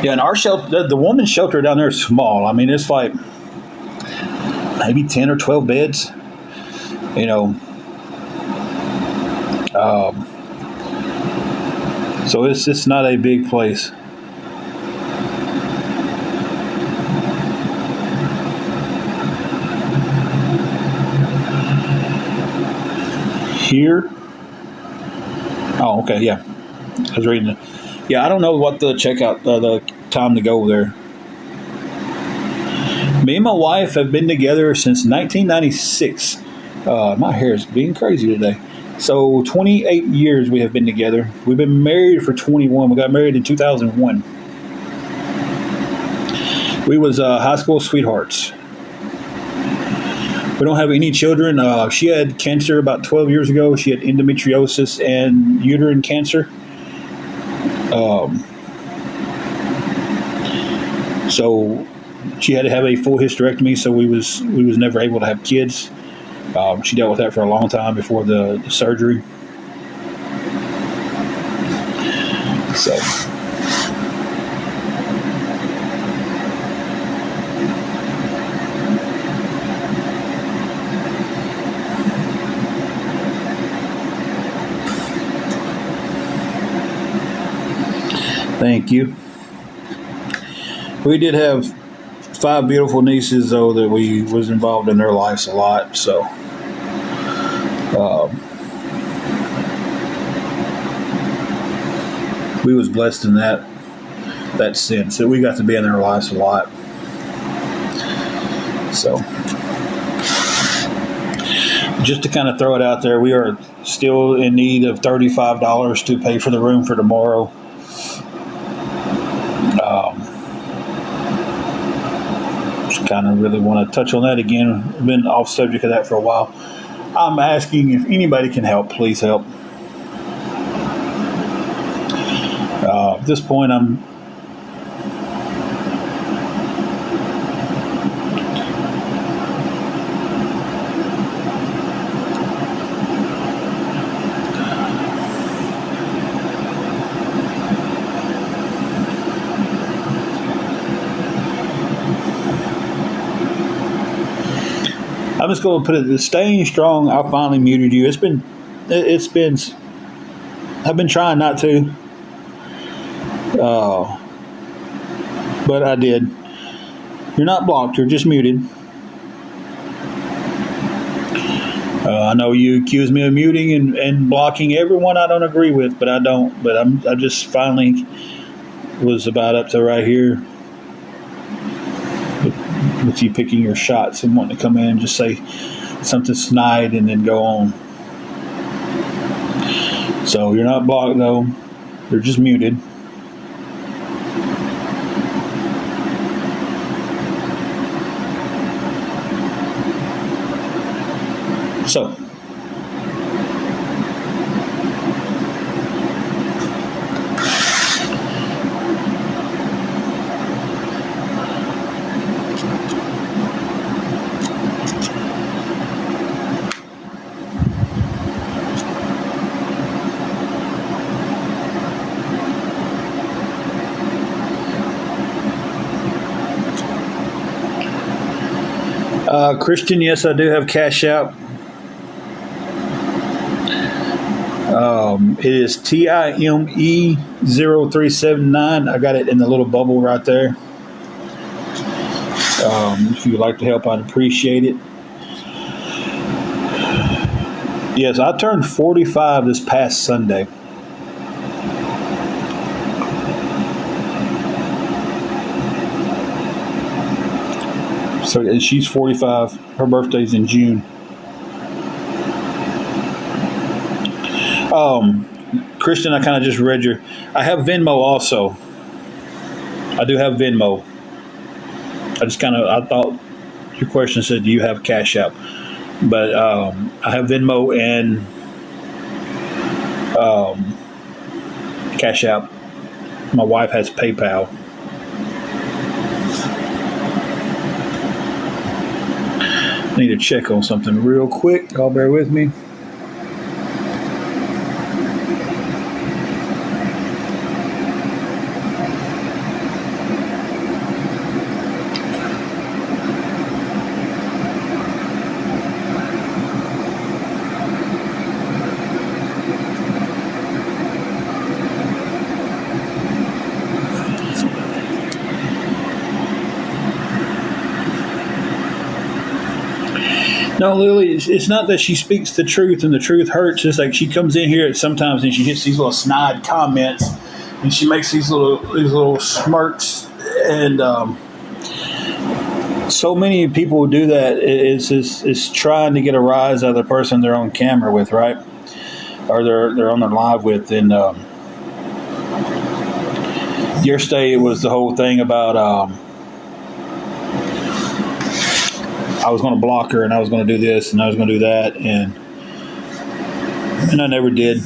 Yeah, and our shelter, the woman's shelter down there is small. I mean, it's like maybe 10 or 12 beds. You know, so it's not a big place. Here. Oh, okay, yeah. I was reading it. Yeah, I don't know what the checkout, the time to go there. Me and my wife have been together since 1996. My hair is being crazy today. So 28 years we have been together. We've been married for 21. We got married in 2001. We was high school sweethearts. We don't have any children. She had cancer about 12 years ago. She had endometriosis and uterine cancer. So she had to have a full hysterectomy, so we was never able to have kids. She dealt with that for a long time before the surgery. So. Thank you. We did have 5 beautiful nieces, though, that we was involved in their lives a lot. So, we was blessed in that sense that we got to be in their lives a lot. So, just to kind of throw it out there, we are still in need of $35 to pay for the room for tomorrow. Just kind of really want to touch on that again. I've been off subject of that for a while. I'm asking if anybody can help, please help. At this point, I'm just going to put it, staying strong. I finally muted you. It's been, I've been trying not to. Uh, but I did. You're not blocked. You're just muted. I know you accuse me of muting and blocking everyone I don't agree with, but I don't. But I just finally was about up to right here with you picking your shots and wanting to come in and just say something snide and then go on. So you're not blocked though. You're just muted. So Christian, yes, I do have Cash App. It is TIME0379. I got it in the little bubble right there. If you would like to help, I'd appreciate it. Yes, I turned 45 this past Sunday. So she's 45. Her birthday's in June. Christian, I kind of just read your. I have Venmo also. I do have Venmo. I thought your question said, do you have Cash App? But I have Venmo and Cash App. My wife has PayPal. I need to check on something real quick. Y'all bear with me. No, Lily, it's not that she speaks the truth and the truth hurts. It's like she comes in here sometimes and she hits these little snide comments and she makes these little smirks. And so many people who do that is trying to get a rise out of the person they're on camera with, right? Or they're on their live with. And yesterday it was the whole thing about I was going to block her and I was going to do this and I was going to do that. And I never did.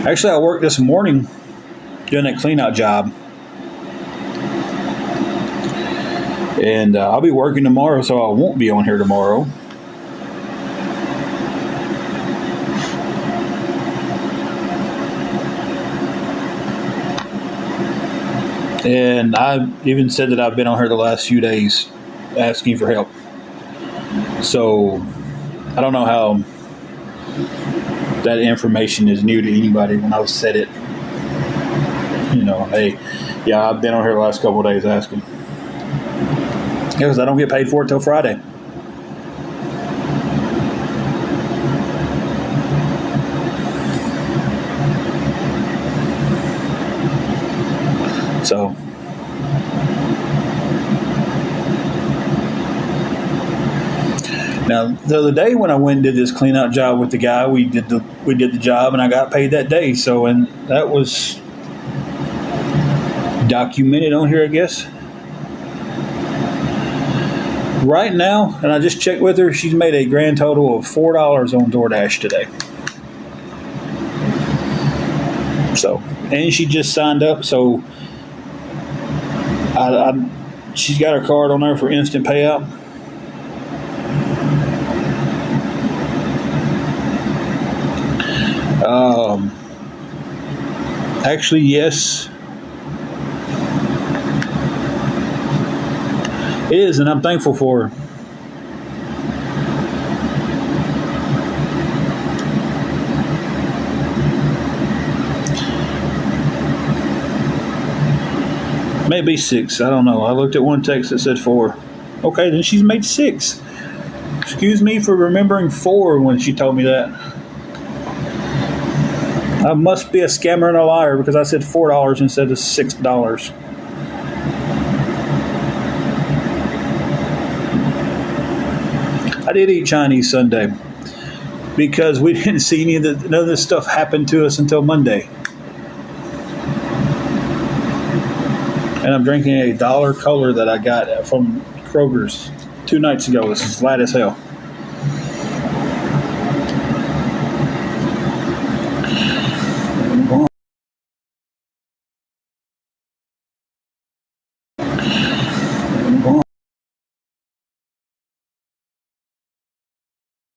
Actually, I worked this morning doing that clean out job. And I'll be working tomorrow, so I won't be on here tomorrow. And I even said that I've been on here the last few days asking for help. So I don't know how that information is new to anybody when I've said it. You know, hey, yeah, I've been on here the last couple of days asking. Because I don't get paid for it till Friday. So now the other day when I went and did this clean out job with the guy, we did the job and I got paid that day. So, and that was documented on here, I guess. Right now, and I just checked with her, she's made a grand total of $4 on DoorDash today. So, and she just signed up, so she's got her card on there for instant payout. Actually, yes. It is, and I'm thankful for her. Maybe 6. I don't know. I looked at one text that said 4. Okay, then she's made 6. Excuse me for remembering 4 when she told me that. I must be a scammer and a liar because I said $4 instead of $6. I did eat Chinese Sunday because we didn't see none of this stuff happen to us until Monday. And I'm drinking a dollar cola that I got from Kroger's 2 nights ago. It's flat as hell.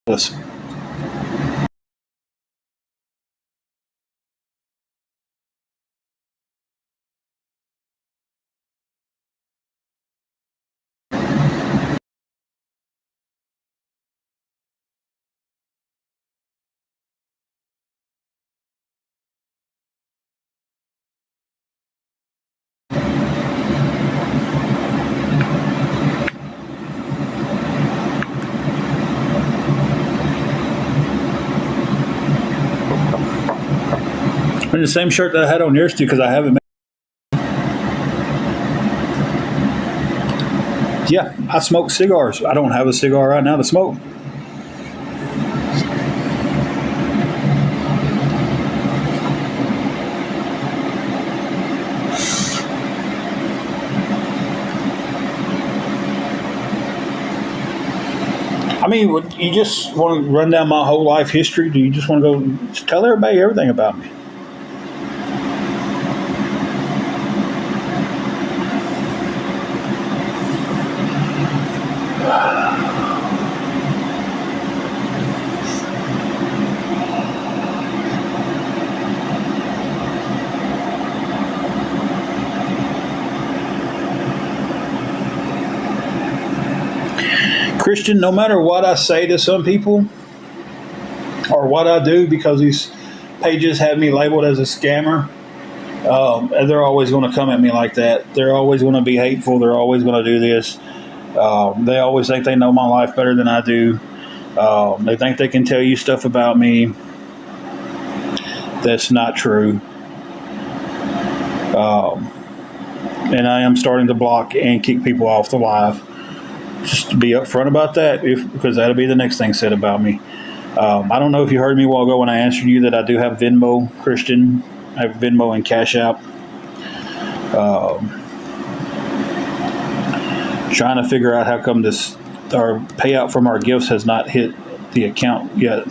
Listen. And the same shirt that I had on yesterday because I haven't. Yeah, I smoke cigars. I don't have a cigar right now to smoke. I mean, you just want to run down my whole life history? Do you just want to go tell everybody everything about me? Christian, no matter what I say to some people or what I do, because these pages have me labeled as a scammer, they're always going to come at me like that. They're always going to be hateful. They're always going to do this. They always think they know my life better than I do. They think they can tell you stuff about me that's not true. And I am starting to block and kick people off the live. Just to be upfront about that, because that'll be the next thing said about me. I don't know if you heard me a while ago when I answered you that I do have Venmo, Christian. I have Venmo and Cash App. Trying to figure out how come our payout from our gifts has not hit the account yet.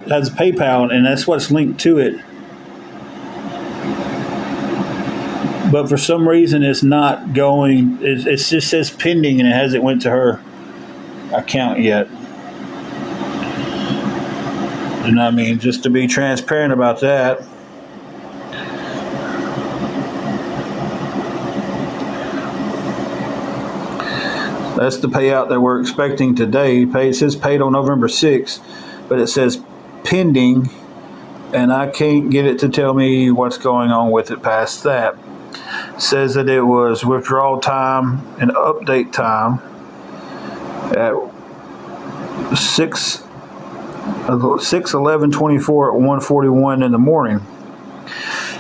It has PayPal, and that's what's linked to it. But for some reason, it's not going. It just says pending, and it hasn't went to her account yet. And I mean, just to be transparent about that, that's the payout that we're expecting today. It says paid on November 6th, but it says pending, and I can't get it to tell me what's going on with it past that. It says that it was withdrawal time and update time at 6/11/24 at 1:41 in the morning.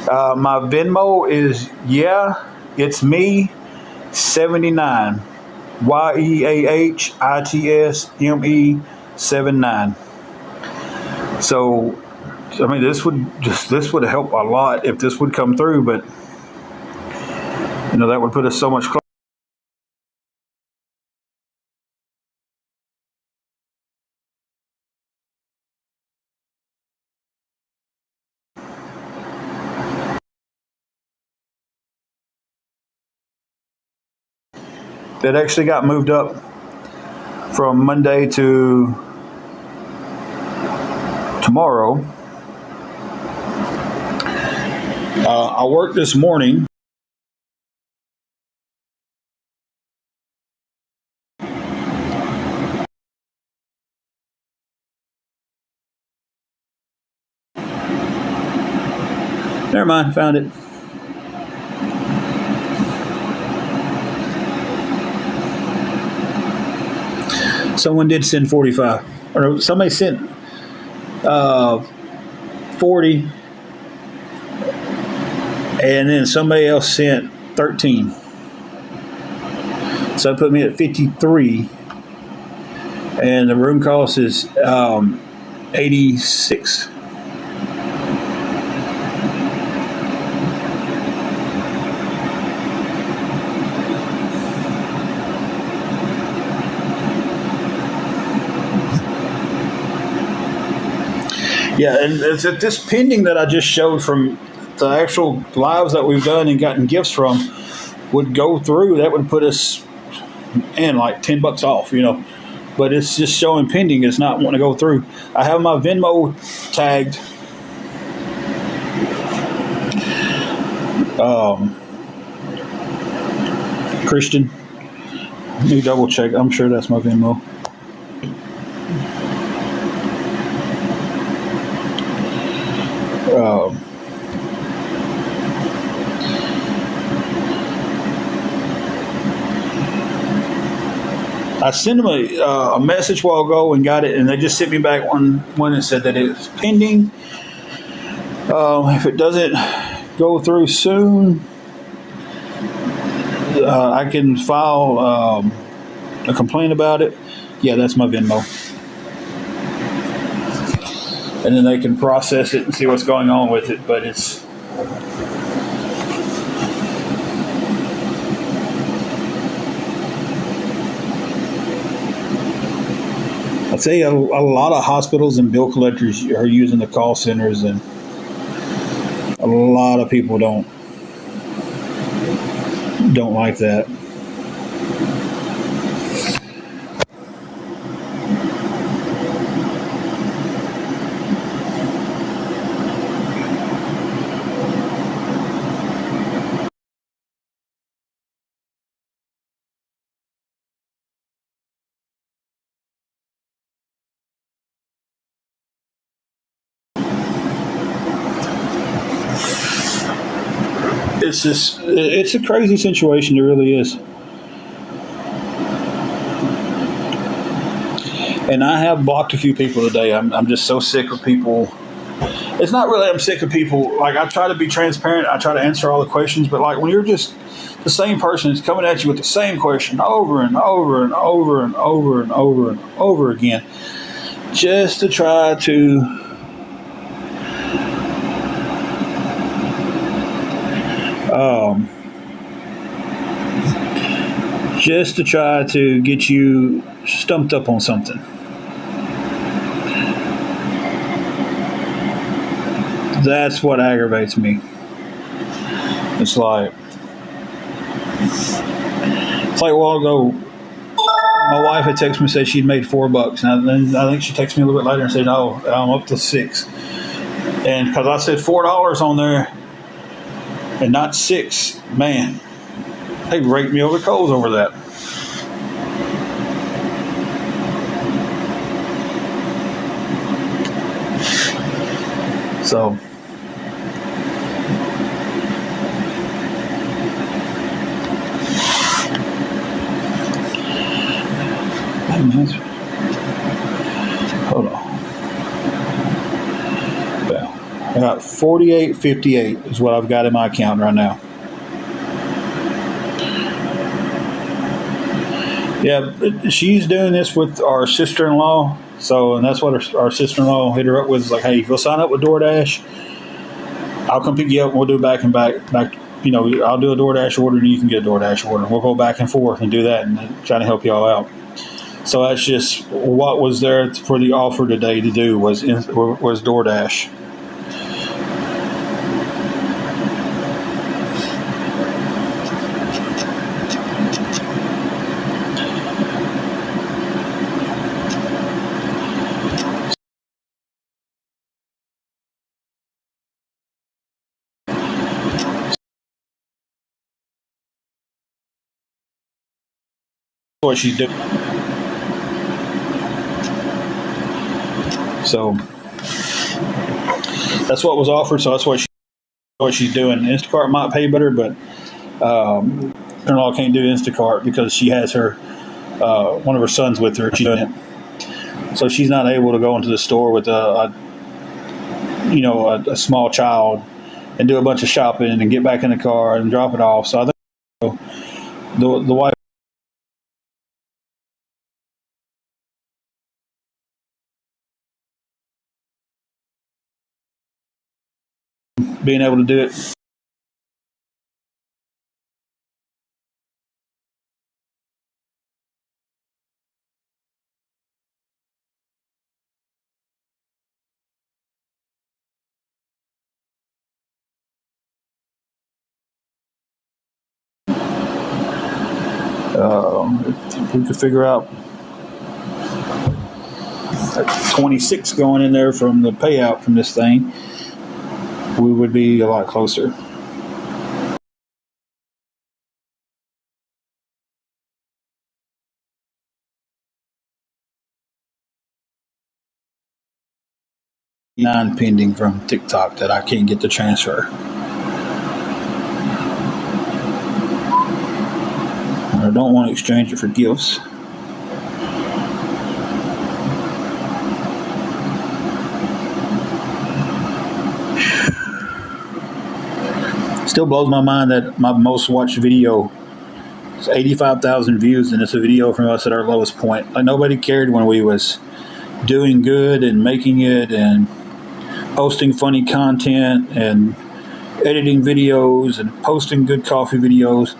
My Venmo is it's me 79 YEAHITSME 79. So, I mean, this would help a lot if this would come through, but that would put us so much closer. It actually got moved up from Monday to tomorrow. I worked this morning. Never mind, found it. Someone did send 45, or somebody sent 40, and then somebody else sent 13. So it put me at 53, and the room cost is 86. Yeah, and it's at this pending that I just showed from the actual lives that we've done and gotten gifts from would go through. That would put us in like $10 off, But it's just showing pending. It's not wanting to go through. I have my Venmo tagged. Christian. Let me double check. I'm sure that's my Venmo. I sent them a message a while ago and got it, and they just sent me back one that said that it's pending. If it doesn't go through soon, I can file a complaint about it. Yeah, that's my Venmo. And then they can process it and see what's going on with it, but it's... I'd say a lot of hospitals and bill collectors are using the call centers, and a lot of people don't like that. It's a crazy situation. It really is. And I have blocked a few people today. I'm just so sick of people. It's not really I'm sick of people. Like, I try to be transparent. I try to answer all the questions. But, like, when you're just the same person is coming at you with the same question over and over and over and over and over and over again, just to try to get you stumped up on something. That's what aggravates me. It's like a while ago, my wife had texted me and said she'd made $4, and then I think she texted me a little bit later and said, "No, I'm up to $6." And because I said $4 on there and not $6, man, they raked me over the coals over that. So, hold on. Yeah. I got 48.58 is what I've got in my account right now. Yeah, she's doing this with our sister-in-law. So, and that's what our sister-in-law hit her up with. Like, hey, if you'll sign up with DoorDash, I'll come pick you up and we'll do back. I'll do a DoorDash order and you can get a DoorDash order. We'll go back and forth and do that and trying to help you all out. So that's just what was there for the offer today to do was DoorDash. what she's doing. So that's what was offered. So that's what she's doing. Instacart might pay better, but in-law can't do Instacart because she has her one of her sons with her. She's doing it, so she's not able to go into the store with a small child and do a bunch of shopping and get back in the car and drop it off. So I think the wife being able to do it. If we could figure out 26 going in there from the payout from this thing, we would be a lot closer. Pending from TikTok that I can't get the transfer. I don't want to exchange it for gifts. Still blows my mind that my most watched video is 85,000 views, and it's a video from us at our lowest point. Like, nobody cared when we was doing good and making it and posting funny content and editing videos and posting good coffee videos.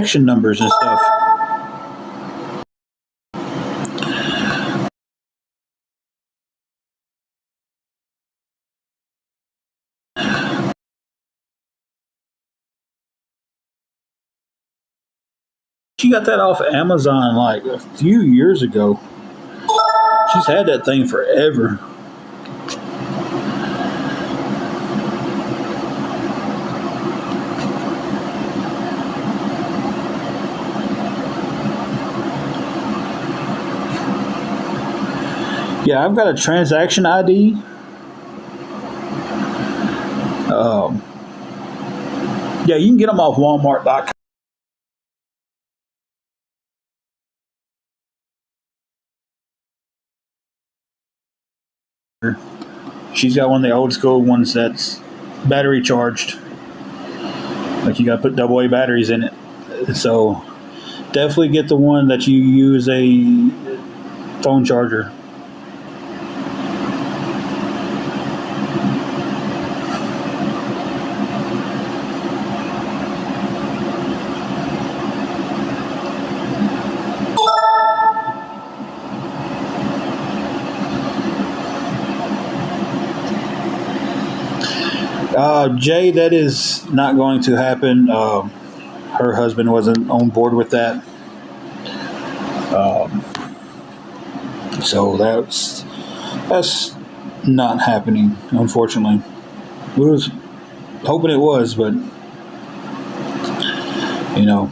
Action numbers and stuff. She got that off Amazon like a few years ago. She's had that thing forever. Yeah, I've got a transaction ID. Yeah, you can get them off Walmart.com. She's got one of the old school ones that's battery charged. Like, you got to put AA batteries in it. So definitely get the one that you use a phone charger. Jay, that is not going to happen. Her husband wasn't on board with that. So that's not happening, unfortunately. We was hoping it was, but you know.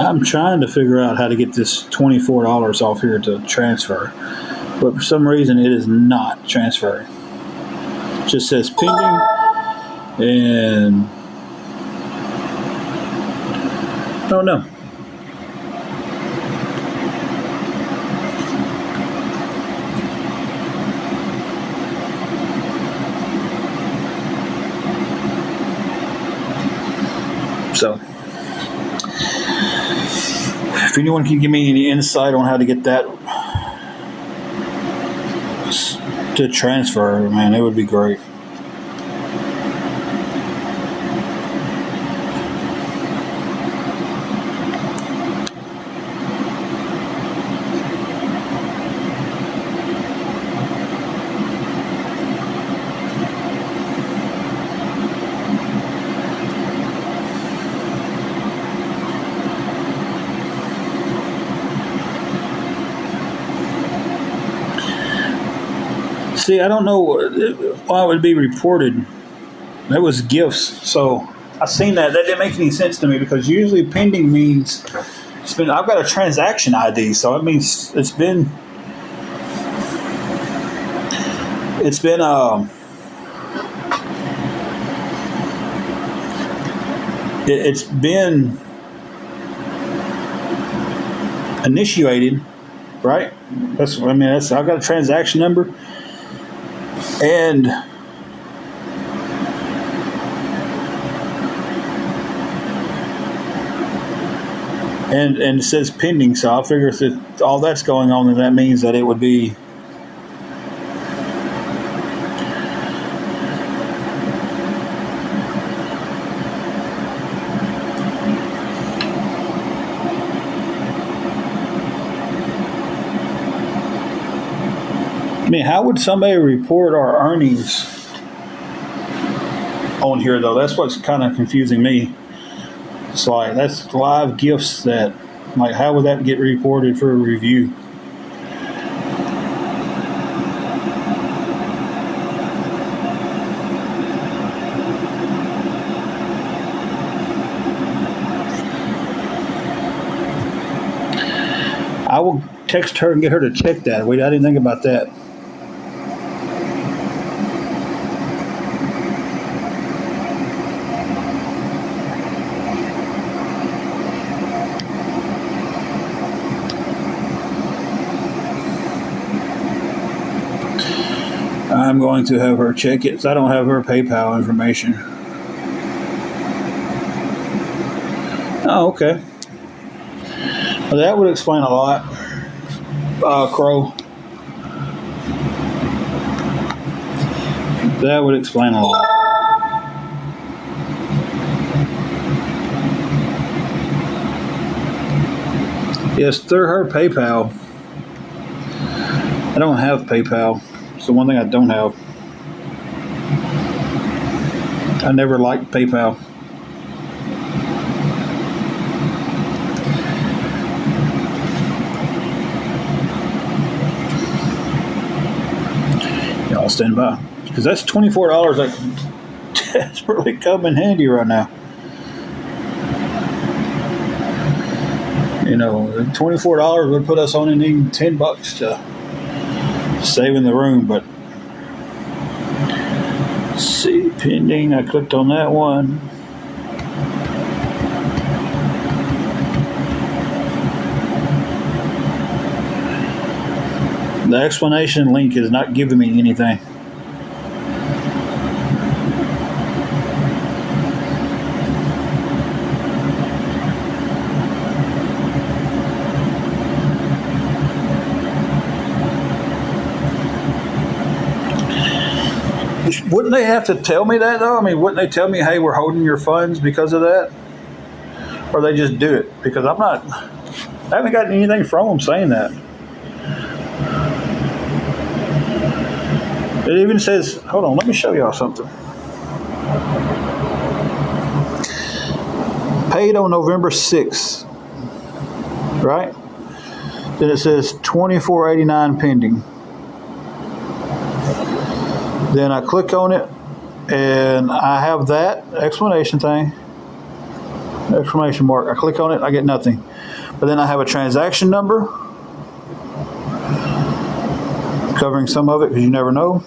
I'm trying to figure out how to get this $24 off here to transfer, but for some reason it is not transferring. Just says pending, and oh no. So, if anyone can give me any insight on how to get that to transfer, man, it would be great. See, I don't know why it would be reported. That was gifts, so I seen that. That didn't make any sense to me because usually pending means it's been. I've got a transaction ID, so it means it's been it's been initiated, right? That's I mean. That's I've got a transaction number. And it says pending, so I figure if all that's going on, then that means that it would be I mean, how would somebody report our earnings on here, though? That's what's kind of confusing me. It's like, that's live gifts that, like, how would that get reported for a review? I will text her and get her to check that. Wait, I didn't think about that. I'm going to have her check it. So I don't have her PayPal information. Oh, okay. Well, that would explain a lot. Crow. That would explain a lot. Yes, through her PayPal. I don't have PayPal. It's the one thing I don't have. I never liked PayPal. Y'all stand by. Because that's $24 that's really come in handy right now. You know, $24 would put us on and even $10 to save in the room, but let's see, pending. I clicked on that one. The explanation link is not giving me anything. Wouldn't they have to tell me that, though? I mean, wouldn't they tell me, hey, we're holding your funds because of that? Or they just do it? Because I haven't gotten anything from them saying that. It even says, hold on, let me show y'all something. Paid on November 6th, right? Then it says $24.89 pending. Then I click on it, and I have that exclamation thing, exclamation mark. I click on it, I get nothing. But then I have a transaction number covering some of it because you never know.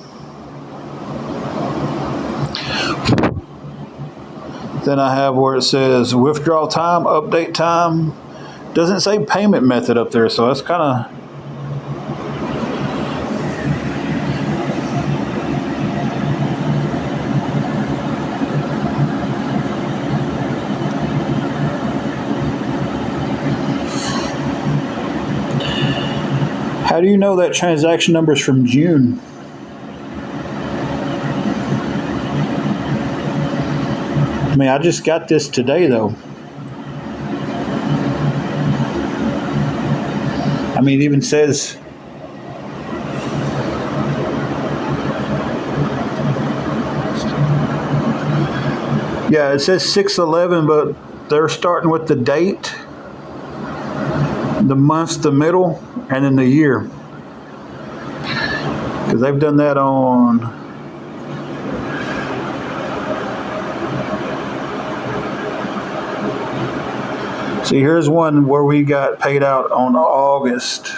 Then I have where it says withdrawal time, update time. Doesn't say payment method up there, so that's kind of. How do you know that transaction number is from June? I mean, I just got this today, though. I mean, it even says. Yeah, it says 6/11, but they're starting with the date, the month, the middle, and then the year. Because they've done that on. See, here's one where we got paid out on August.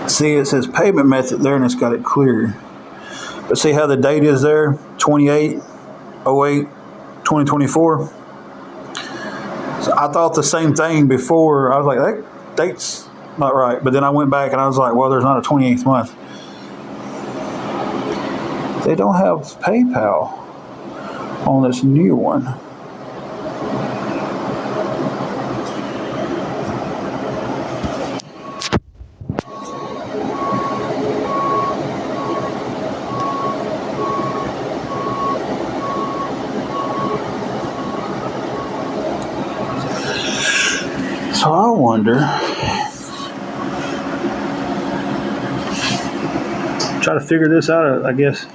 See, it says payment method there, and it's got it clear. But see how the date is there? 28/08/2024. So I thought the same thing before. I was like, that date's not right. But then I went back and I was like, well, there's not a 28th month. They don't have PayPal on this new one. So I wonder, try to figure this out, I guess,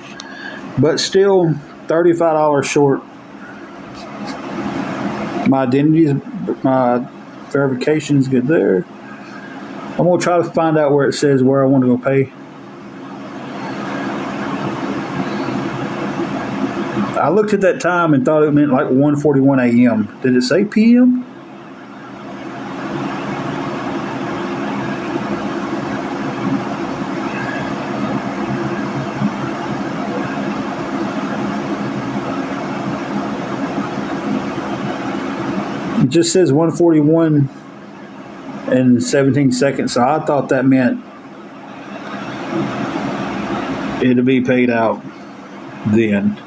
but still $35 short. My identity, my verification is good there. I'm going to try to find out where it says where I want to go pay. I looked at that time and thought it meant like 1:41 a.m. Did it say p.m.? It just says 1:41 and 17 seconds, so I thought that meant it'd be paid out then.